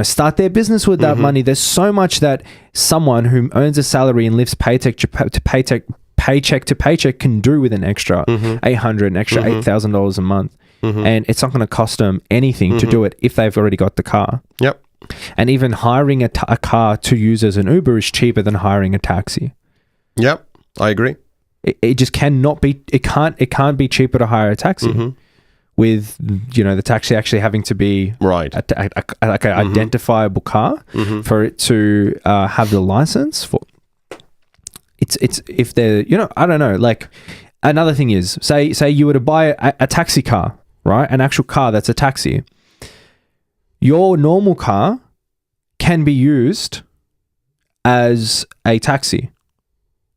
S1: start their business with that money. There's so much that someone who earns a salary and lives paycheck to paycheck can do with an extra $800, an extra $8,000 a month. And it's not going to cost them anything to do it if they've already got the car.
S2: Yep.
S1: And even hiring a car to use as an Uber is cheaper than hiring a taxi.
S2: Yep, I agree.
S1: It just cannot be. It can't be cheaper to hire a taxi. With the taxi actually having to be like an identifiable car for it to have the license for. It's if they're I don't know, like another thing is say you were to buy a taxi car, right? An actual car that's a taxi. Your normal car can be used as a taxi,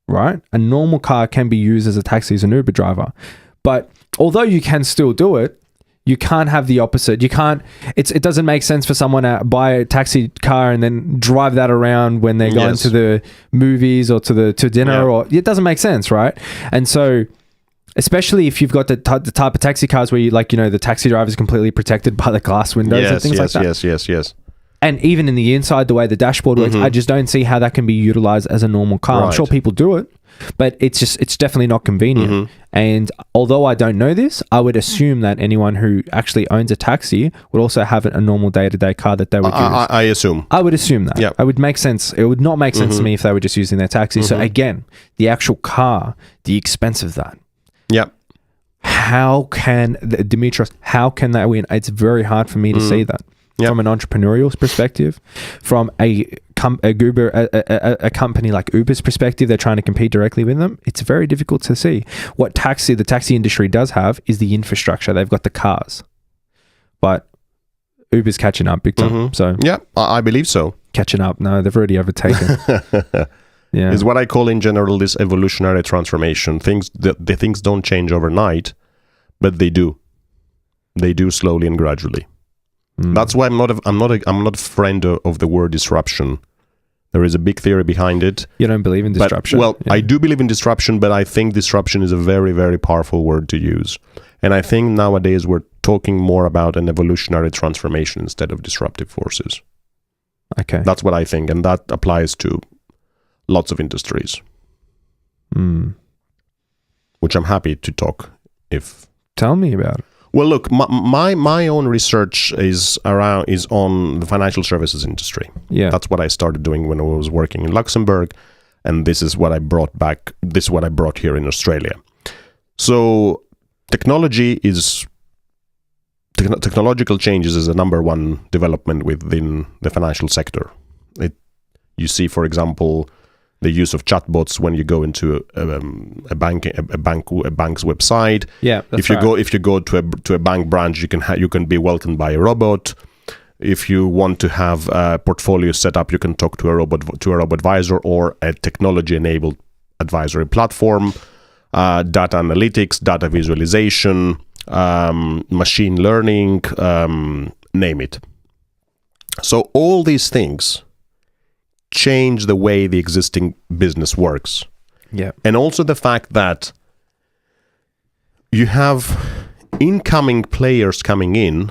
S1: right? A normal car can be used as a taxi as an Uber driver. But although you can still do it, you can't have the opposite. You can't, it doesn't make sense for someone to buy a taxi car and then drive that around when they're going to the movies or to dinner, or it doesn't make sense, right? And so, especially if you've got the type of taxi cars where the taxi driver is completely protected by the glass windows and things like that. Yes. And even in the inside, the way the dashboard works, I just don't see how that can be utilized as a normal car. Right. I'm sure people do it, but it's definitely not convenient. And although I don't know this, I would assume that anyone who actually owns a taxi would also have a normal day-to-day car that they would use. I would assume that. It would make sense. It would not make sense to me if they were just using their taxi. So again, the actual car, the expense of that.
S2: Yep.
S1: How can Dimitrios? How can that win? It's very hard for me to see that from an entrepreneurial perspective, from a company like Uber's perspective. They're trying to compete directly with them. It's very difficult to see. What the taxi industry does have is the infrastructure. They've got the cars, but Uber's catching up big time. So
S2: yeah, I believe so.
S1: Catching up? No, they've already overtaken. Yeah.
S2: Is what I call in general this evolutionary transformation. The things don't change overnight, but they do. They do slowly and gradually. That's why I'm not a friend of the word disruption. There is a big theory behind it.
S1: You don't believe in disruption?
S2: I do believe in disruption, but I think disruption is a very, very powerful word to use. And I think nowadays we're talking more about an evolutionary transformation instead of disruptive forces.
S1: Okay.
S2: That's what I think, and that applies to lots of industries, which I'm happy to talk.
S1: Tell me about it.
S2: Well, look, my own research is on the financial services industry.
S1: Yeah,
S2: that's what I started doing when I was working in Luxembourg, And this is what I brought back. This is what I brought here in Australia. So technology is technological changes is the number one development within the financial sector. You see, for example, the use of chatbots when you go into a bank's website.
S1: Yeah,
S2: if you go to a bank branch, you can be welcomed by a robot. If you want to have a portfolio set up, you can talk to a robot advisor or a technology-enabled advisory platform. Data analytics, data visualization, machine learning, name it. So all these things change the way the existing business works.
S1: Yeah.
S2: And also the fact that you have incoming players coming in,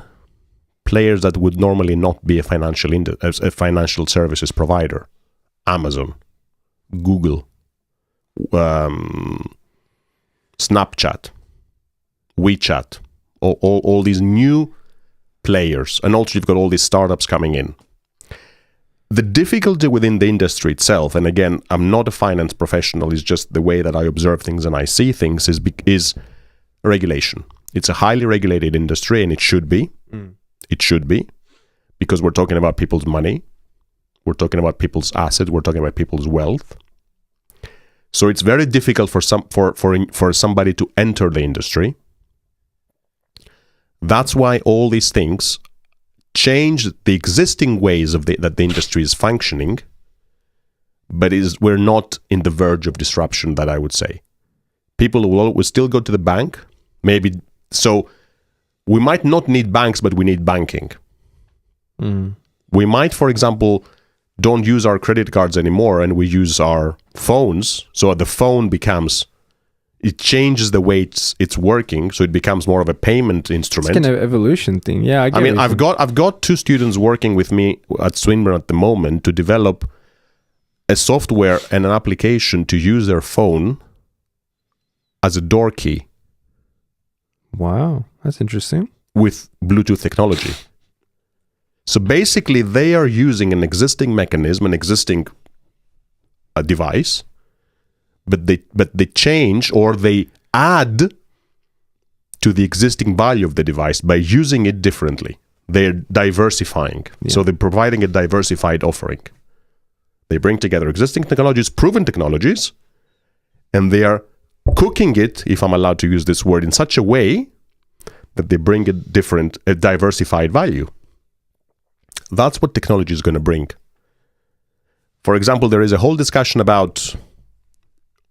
S2: players that would normally not be a financial services provider. Amazon, Google, Snapchat, WeChat, all these new players. And also you've got all these startups coming in. The difficulty within the industry itself, and again, I'm not a finance professional, it's just the way that I observe things and I see things, is regulation. It's a highly regulated industry, and it should be. It should be, because we're talking about people's money, we're talking about people's assets, we're talking about people's wealth. So it's very difficult for somebody to enter the industry. That's why all these things change the existing ways of that the industry is functioning, but we're not in the verge of disruption, that I would say. People will still go to the bank, maybe. So we might not need banks, but we need banking. We might, for example, don't use our credit cards anymore and we use our phones. So the phone it changes the way it's working, so it becomes more of a payment instrument.
S1: It's kind of evolution thing. Yeah,
S2: I mean, I've got 2 students working with me at Swinburne at the moment to develop a software and an application to use their phone as a door key.
S1: Wow, that's interesting.
S2: With Bluetooth technology. So basically, they are using an existing mechanism, an existing device, but they change or they add to the existing value of the device by using it differently. They're diversifying. Yeah. So they're providing a diversified offering. They bring together existing technologies, proven technologies, and they are cooking it, if I'm allowed to use this word, in such a way that they bring a diversified value. That's what technology is going to bring. For example, there is a whole discussion about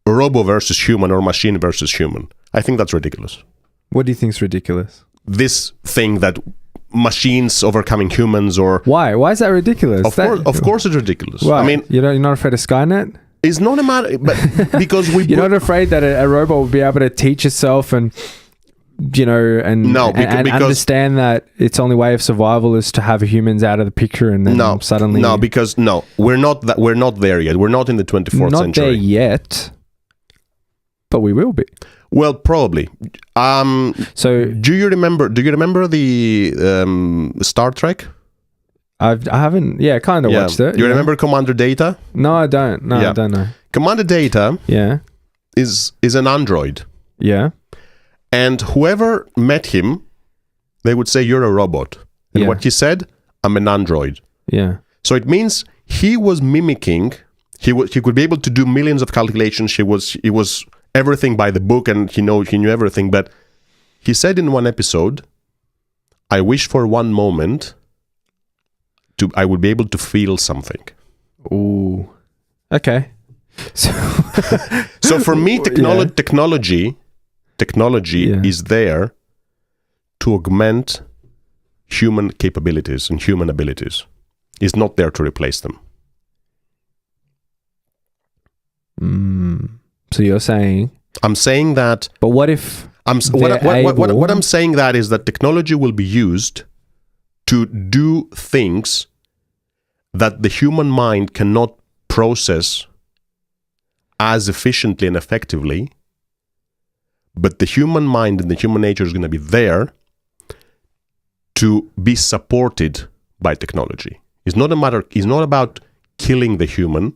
S2: robo versus human or machine versus human. I think that's ridiculous.
S1: What do you think is ridiculous?
S2: This thing that machines overcoming humans or...
S1: Why? Why is that ridiculous?
S2: Of course it's ridiculous.
S1: Why?
S2: I mean...
S1: You're not afraid of Skynet?
S2: It's not a matter... But because
S1: You're not afraid that a robot will be able to teach itself and... and understand that its only way of survival is to have humans out of the picture, and then suddenly
S2: we're not there yet. We're not in the 24th century.
S1: Not there yet, but we will be.
S2: Well, probably.
S1: So,
S2: do you remember the Star Trek?
S1: I haven't. Yeah, kind of watched it.
S2: You remember Commander Data?
S1: No, I don't. No, I don't know.
S2: Commander Data.
S1: Yeah.
S2: Is an android.
S1: Yeah.
S2: And whoever met him, they would say, "You're a robot." And what he said, "I'm an android."
S1: Yeah.
S2: So it means he was mimicking. He could be able to do millions of calculations. He was everything by the book, and he knew everything. But he said in one episode, "I wish for one moment I would be able to feel something."
S1: Ooh. Okay.
S2: So for me, technology is there to augment human capabilities and human abilities. It's not there to replace them.
S1: So you're saying...
S2: I'm saying that...
S1: But what if...
S2: What I'm saying that is that technology will be used to do things that the human mind cannot process as efficiently and effectively, but the human mind and the human nature is going to be there to be supported by technology. It's not about killing the human.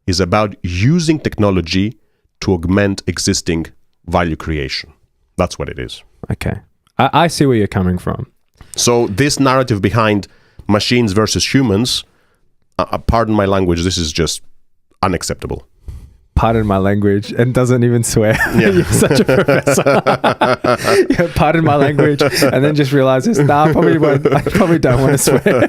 S2: is about using technology to augment existing value creation. That's what it is.
S1: Okay. I see where you're coming from.
S2: So this narrative behind machines versus humans, pardon my language, this is just unacceptable.
S1: Pardon my language, and doesn't even swear.
S2: Yeah.
S1: You're such a professor. Yeah, pardon my language, and then just realizes, I probably don't want to swear.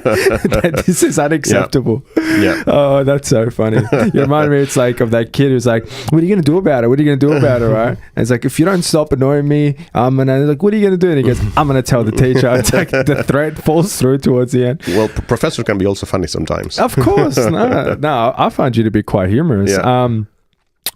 S1: This is unacceptable.
S2: Yeah.
S1: Oh, that's so funny. You remind me, it's like of that kid who's like, what are you going to do about it? What are you going to do about it, right? And it's like, if you don't stop annoying me, I'm like, what are you going to do? And he goes, I'm going to tell the teacher. It's like the threat falls through towards the end.
S2: Well, professors can be also funny sometimes.
S1: Of course. No, I find you to be quite humorous.
S2: Yeah.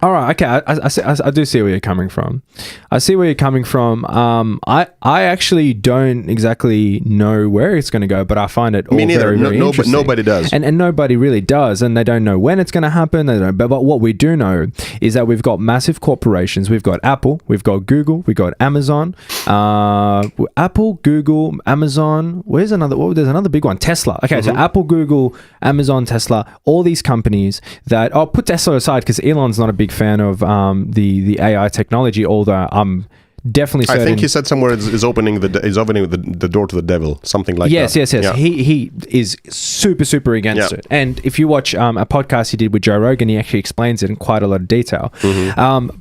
S1: All right, okay. I do see where you're coming from. I see where you're coming from. I actually don't exactly know where it's going to go, but I find it all very interesting.
S2: Nobody does,
S1: and nobody really does, and they don't know when it's going to happen. They don't. But what we do know is that we've got massive corporations. We've got Apple, we've got Google, we've got Amazon. Apple, Google, Amazon. There's another big one. Tesla. Okay, so Apple, Google, Amazon, Tesla. All these companies that. I'll put Tesla aside because Elon's not a big fan of the AI technology, although I'm definitely certain.
S2: I think he said somewhere is opening the door to the devil, something like that.
S1: Yes. Yeah. He is super against it. And if you watch a podcast he did with Joe Rogan, he actually explains it in quite a lot of detail.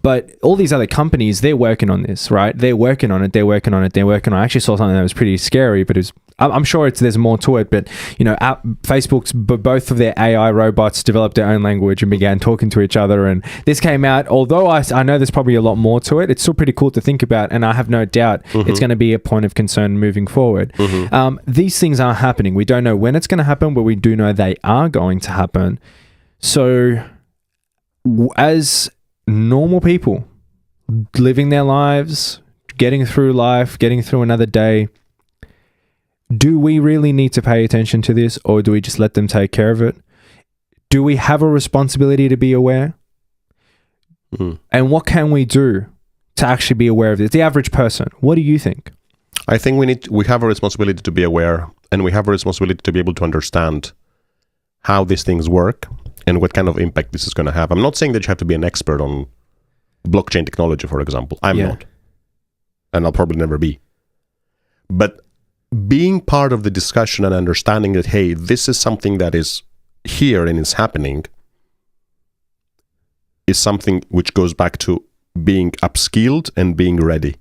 S1: But all these other companies, they're working on this, right? They're working on it. I actually saw something that was pretty scary, but I'm sure there's more to it, but Facebook's both of their AI robots developed their own language and began talking to each other, and this came out. Although I know there's probably a lot more to it, it's still pretty cool to think about, and I have no doubt it's going to be a point of concern moving forward. These things are happening. We don't know when it's going to happen, but we do know they are going to happen. So, as normal people living their lives, getting through life, getting through another day, do we really need to pay attention to this, or do we just let them take care of it? Do we have a responsibility to be aware? And what can we do to actually be aware of this? The average person, what do you think?
S2: I think we have a responsibility to be aware, and we have a responsibility to be able to understand how these things work and what kind of impact this is going to have. I'm not saying that you have to be an expert on blockchain technology, for example. I'm not. And I'll probably never be. But being part of the discussion and understanding that, hey, this is something that is here and is happening, is something which goes back to being upskilled and being ready.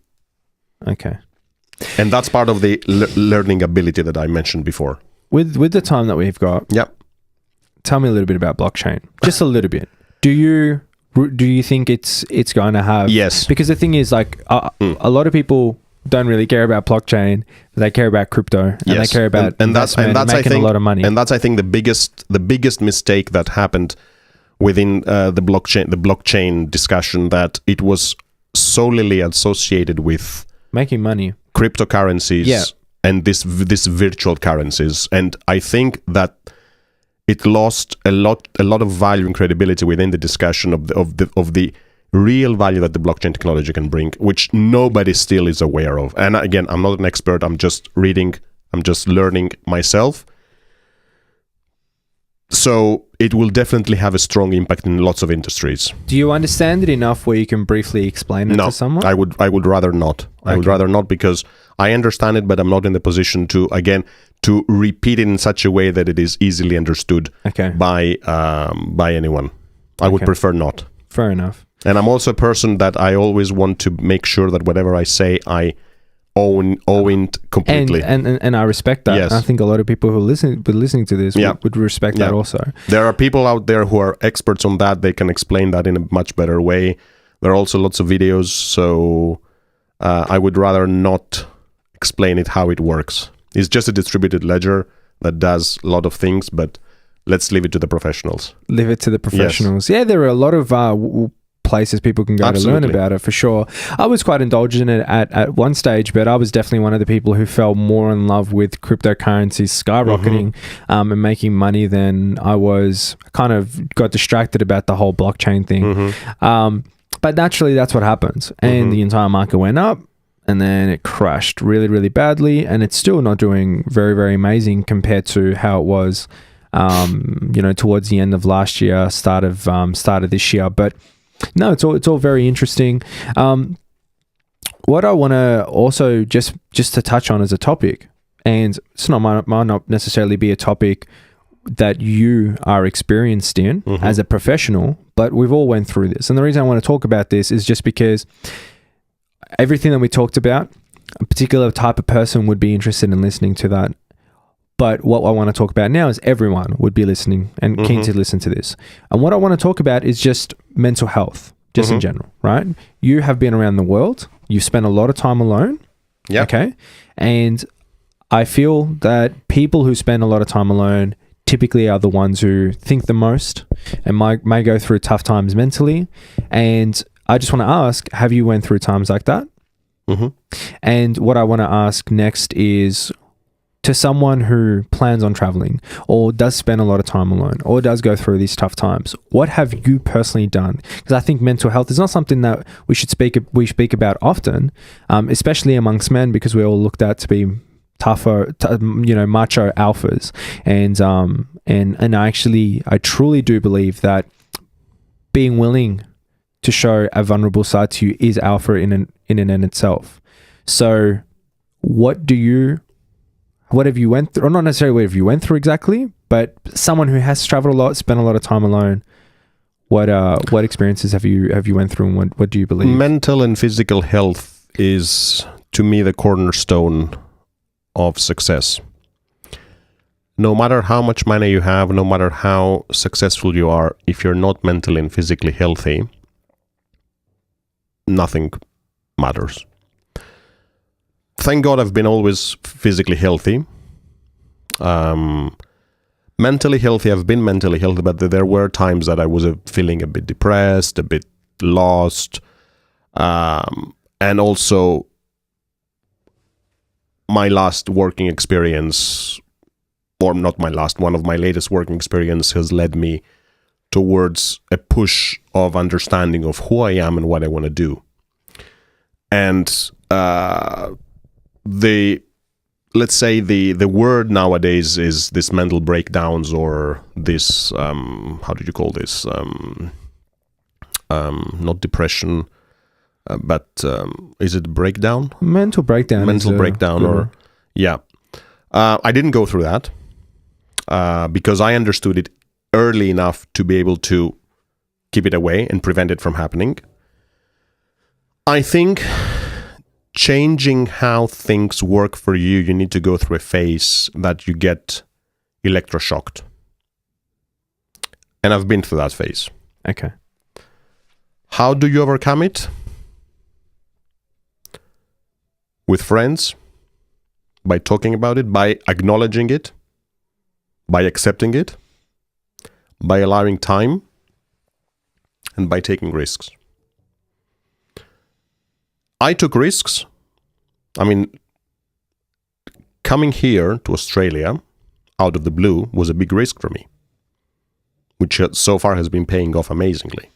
S1: Okay.
S2: And that's part of the learning ability that I mentioned before.
S1: With the time that we've got, tell me a little bit about blockchain. Just a little bit. Do you think it's going to have...
S2: Yes.
S1: Because the thing is, like, a lot of people don't really care about blockchain. They care about crypto, and they care about investment and making a lot of money.
S2: And that's, I think, the biggest mistake that happened within the blockchain discussion, that it was solely associated with
S1: making money,
S2: cryptocurrencies, and this virtual currencies. And I think that it lost a lot of value and credibility within the discussion of the real value that the blockchain technology can bring, which nobody still is aware of. And again, I'm not an expert. I'm just reading. I'm just learning myself. So it will definitely have a strong impact in lots of industries.
S1: Do you understand it enough where you can briefly explain it to someone?
S2: I would rather not. Okay. I would rather not, because I understand it, but I'm not in the position to repeat it in such a way that it is easily understood by anyone. I would prefer not.
S1: Fair enough.
S2: And I'm also a person that I always want to make sure that whatever I say, I own completely.
S1: And I respect that.
S2: Yes.
S1: I think a lot of people who listening to this would respect that also.
S2: There are people out there who are experts on that. They can explain that in a much better way. There are also lots of videos, so I would rather not explain it how it works. It's just a distributed ledger that does a lot of things, but let's leave it to the professionals.
S1: Leave it to the professionals. Yes. Yeah, there are a lot of places people can go to learn about it, for sure. I was quite indulgent in it at one stage, but I was definitely one of the people who fell more in love with cryptocurrencies skyrocketing and making money than I was. Kind of got distracted about the whole blockchain thing. But naturally, that's what happens. And the entire market went up, and then it crashed really, really badly, and it's still not doing very, very amazing compared to how it was towards the end of last year, start of this year. But no, it's all very interesting. What I want to also just to touch on as a topic, and it's might not necessarily be a topic that you are experienced in as a professional, but we've all went through this. And the reason I want to talk about this is just because everything that we talked about, a particular type of person would be interested in listening to that. But what I want to talk about now is everyone would be listening and keen to listen to this. And what I want to talk about is just mental health, just in general, right? You have been around the world. You've spent a lot of time alone.
S2: Yeah.
S1: Okay. And I feel that people who spend a lot of time alone typically are the ones who think the most and may go through tough times mentally. And I just want to ask, have you went through times like that? And what I want to ask next is, to someone who plans on traveling or does spend a lot of time alone or does go through these tough times, what have you personally done? Because I think mental health is not something that we speak about often, especially amongst men, because we're all looked at to be tougher, macho alphas. And I truly do believe that being willing to show a vulnerable side to you is alpha in and itself. So what have you went through, or not necessarily what have you went through exactly, but someone who has traveled a lot, spent a lot of time alone, what experiences have you went through, and what do you believe?
S2: Mental and physical health is, to me, the cornerstone of success. No matter how much money you have, no matter how successful you are, if you're not mentally and physically healthy, nothing matters. Thank God I've been always physically healthy. Mentally healthy, I've been mentally healthy, but there were times that I was feeling a bit depressed, a bit lost. And also, my last working experience, or not my last, one of my latest working experience has led me towards a push of understanding of who I am and what I want to do. And let's say the word nowadays is this mental breakdowns, or this how do you call this, not depression, but is it breakdown?
S1: Mental breakdown.
S2: I didn't go through that because I understood it early enough to be able to keep it away and prevent it from happening. I think changing how things work for you, you need to go through a phase that you get electroshocked. And I've been through that phase.
S1: Okay.
S2: How do you overcome it? With friends, by talking about it, by acknowledging it, by accepting it, by allowing time, and by taking risks. I took risks. I mean, coming here to Australia out of the blue was a big risk for me, which so far has been paying off amazingly.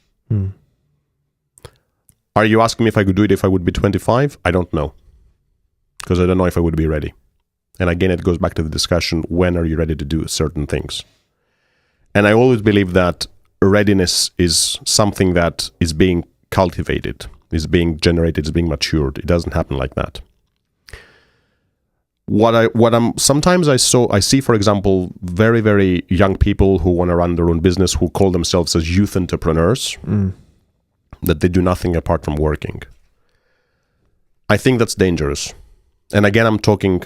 S2: Are you asking me if I could do it if I would be 25? I don't know, because I don't know if I would be ready. And again, it goes back to the discussion, when are you ready to do certain things? And I always believe that readiness is something that is being cultivated, is being generated, is being matured. It doesn't happen like that. Sometimes I see, for example, very, very young people who want to run their own business, who call themselves as youth entrepreneurs, that they do nothing apart from working. I think that's dangerous. And again, I'm talking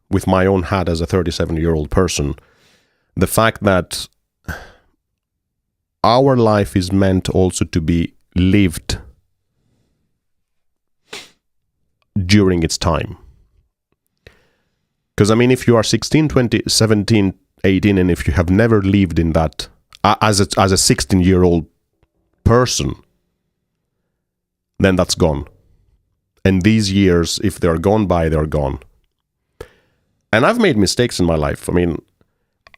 S2: with my own hat as a 37-year-old person. The fact that our life is meant also to be lived during its time. Because, I mean, if you are 16, 20, 17, 18, and if you have never lived in that as a 16-year-old person, then that's gone. And these years, if they're gone by, they're gone. And I've made mistakes in my life. I mean,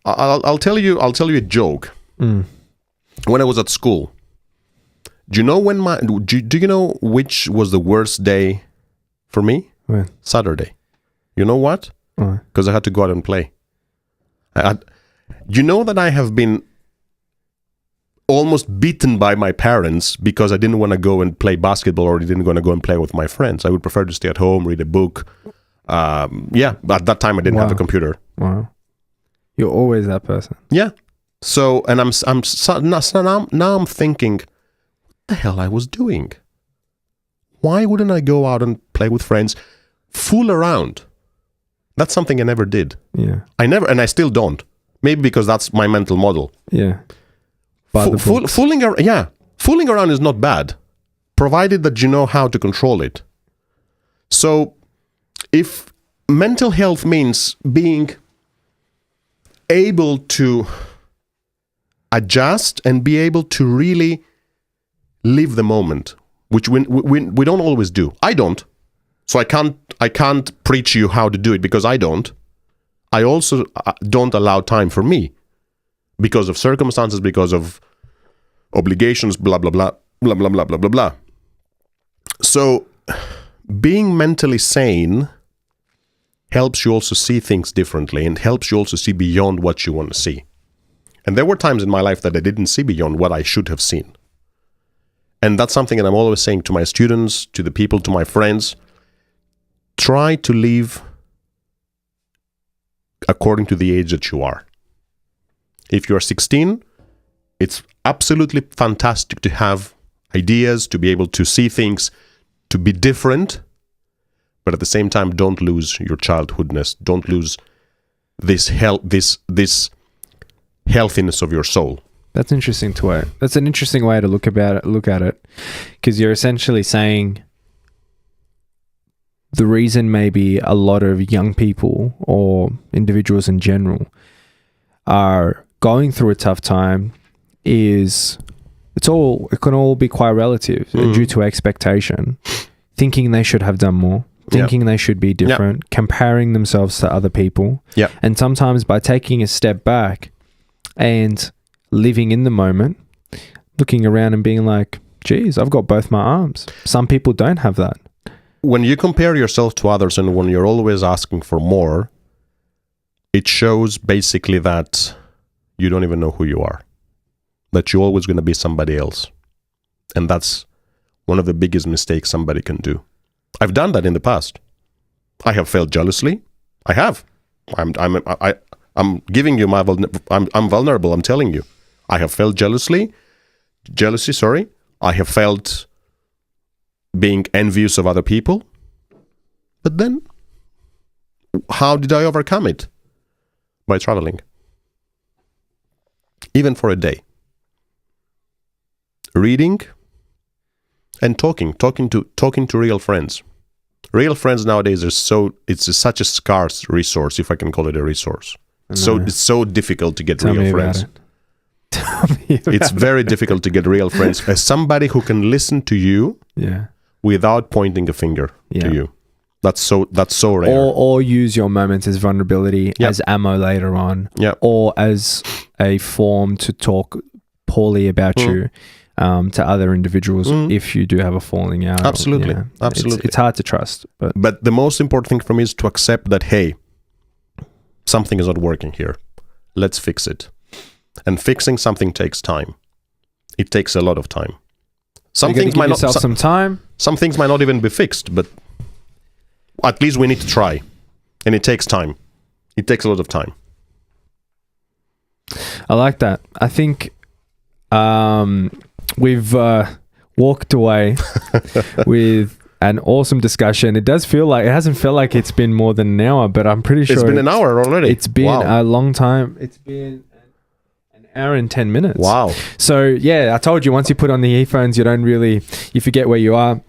S2: I'll tell you a joke. When I was at school, do you know do you know which was the worst day for me?
S1: When?
S2: Saturday. You know what? Because I had to go out and play. You know that I have been almost beaten by my parents because I didn't want to go and play basketball or didn't want to go and play with my friends. I would prefer to stay at home, read a book. At that time I didn't have a computer.
S1: Wow. You're always that person.
S2: Yeah. So, and now I'm thinking, what the hell I was doing? Why wouldn't I go out and play with friends, fool around? That's something I never did.
S1: Yeah.
S2: I never, and I still don't. Maybe because that's my mental model.
S1: Yeah.
S2: Fooling around is not bad, provided that you know how to control it. So, if mental health means being able to adjust and be able to really live the moment, which we don't always do. I don't. So I can't preach you how to do it because I don't. I also don't allow time for me because of circumstances, because of obligations, blah, blah, blah, blah, blah, blah, blah, blah, blah. So being mentally sane helps you also see things differently and helps you also see beyond what you want to see. And there were times in my life that I didn't see beyond what I should have seen. And that's something that I'm always saying to my students, to the people, to my friends. Try to live according to the age that you are. If you are 16, it's absolutely fantastic to have ideas, to be able to see things, to be different. But at the same time, don't lose your childhoodness. Don't lose this healthiness of your soul.
S1: That's interesting That's an interesting way to look at it, because you're essentially saying the reason maybe a lot of young people or individuals in general are going through a tough time is it can all be quite relative due to expectation, thinking they should have done more, thinking they should be different, comparing themselves to other people. And sometimes by taking a step back and living in the moment, looking around and being like, geez, I've got both my arms. Some people don't have that.
S2: When you compare yourself to others and when you're always asking for more, it shows basically that you don't even know who you are, that you're always going to be somebody else. And that's one of the biggest mistakes somebody can do. I've done that in the past. I have failed jealously. I have. I'm giving you I'm vulnerable. I'm telling you. I have failed jealousy. I have felt being envious of other people. But then, how did I overcome it? By traveling. Even for a day. Reading and talking to real friends. Real friends nowadays it's such a scarce resource, if I can call it a resource. So it's so difficult to get real friends. It's very difficult to get real friends. As somebody who can listen to you without pointing a finger to you. That's so rare.
S1: Or use your moments as vulnerability, as ammo later on, or as a form to talk poorly about you to other individuals if you do have a falling out.
S2: Absolutely.
S1: It's hard to trust.
S2: But the most important thing for me is to accept that, hey, something is not working here. Let's fix it. And fixing something takes time. It takes a lot of time. Some things might not.
S1: Some time.
S2: Some things might not even be fixed, but at least we need to try. And it takes time. It takes a lot of time.
S1: I like that. I think we've walked away with an awesome discussion. It hasn't felt like it's been more than an hour, but I'm pretty sure
S2: it's been an hour already.
S1: It's been a long time. It's been an hour and 10 minutes.
S2: Wow.
S1: So yeah, I told you, once you put on the earphones, you forget where you are.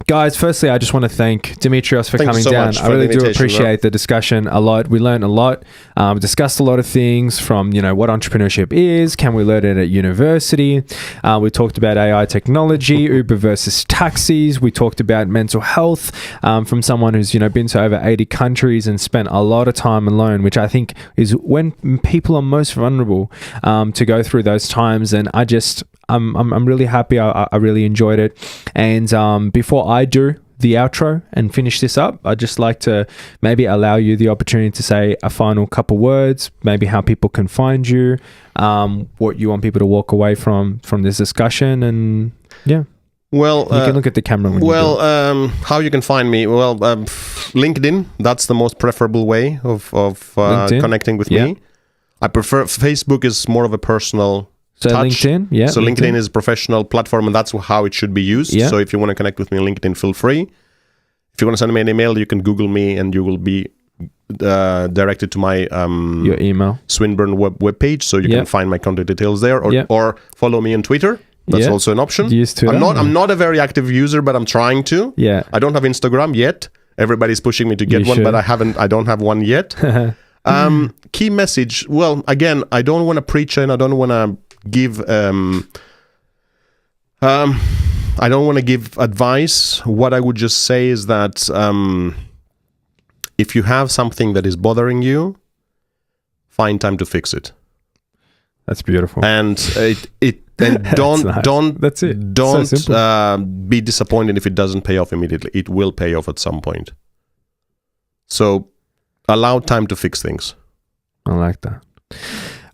S1: Guys, firstly, I just want to thank Dimitrios for coming down. I really do appreciate the discussion a lot. We learned a lot. We discussed a lot of things from, what entrepreneurship is. Can we learn it at university? We talked about AI technology, Uber versus taxis. We talked about mental health from someone who's, been to over 80 countries and spent a lot of time alone, which I think is when people are most vulnerable to go through those times. And I'm really happy. I really enjoyed it. And before I do the outro and finish this up, I'd just like to maybe allow you the opportunity to say a final couple words, maybe how people can find you, what you want people to walk away from this discussion, and yeah.
S2: Well,
S1: you can look at the camera when you do it.
S2: How you can find me? Well, LinkedIn. That's the most preferable way of connecting with me. I prefer Facebook is more of a personal touch.
S1: LinkedIn, yeah.
S2: So LinkedIn is a professional platform, and that's how it should be used.
S1: Yeah.
S2: So if you want to connect with me on LinkedIn, feel free. If you want to send me an email, you can Google me, and you will be directed to my
S1: your email
S2: Swinburne web page, so you can find my contact details there, or follow me on Twitter. That's also an option. I'm not a very active user, but I'm trying to.
S1: Yeah.
S2: I don't have Instagram yet. Everybody's pushing me to get one, but I don't have one yet. Key message. Well, again, I don't want to preach and I don't want to give I don't want to give advice. What I would just say is that if you have something that is bothering you, find time to fix it.
S1: That's beautiful.
S2: And don't
S1: That's it.
S2: Don't be disappointed if it doesn't pay off immediately. It will pay off at some point. So allow time to fix things.
S1: I like that.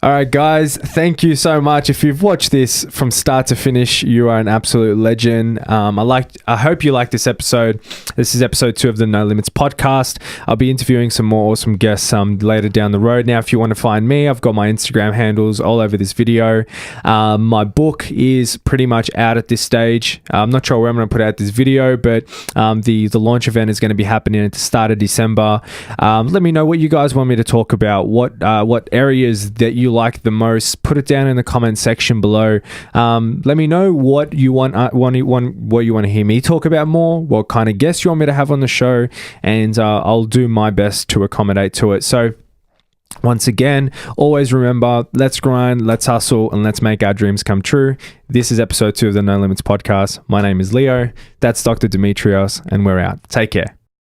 S1: All right, guys, thank you so much. If you've watched this from start to finish, you are an absolute legend. I hope you like this episode. This is episode 2 of the No Limits podcast. I'll be interviewing some more awesome guests later down the road. Now, if you want to find me, I've got my Instagram handles all over this video. My book is pretty much out at this stage. I'm not sure where I'm going to put out this video, but the launch event is going to be happening at the start of December. Let me know what you guys want me to talk about, what areas that you like the most. Put it down in the comment section below. Let me know what you want to hear me talk about more, what kind of guests you want me to have on the show, and I'll do my best to accommodate to it. So once again, always remember, let's grind, let's hustle, and let's make our dreams come true. This is episode 2 of the No Limits podcast. My name is Leo. That's Dr. Dimitrios, and we're out. Take care.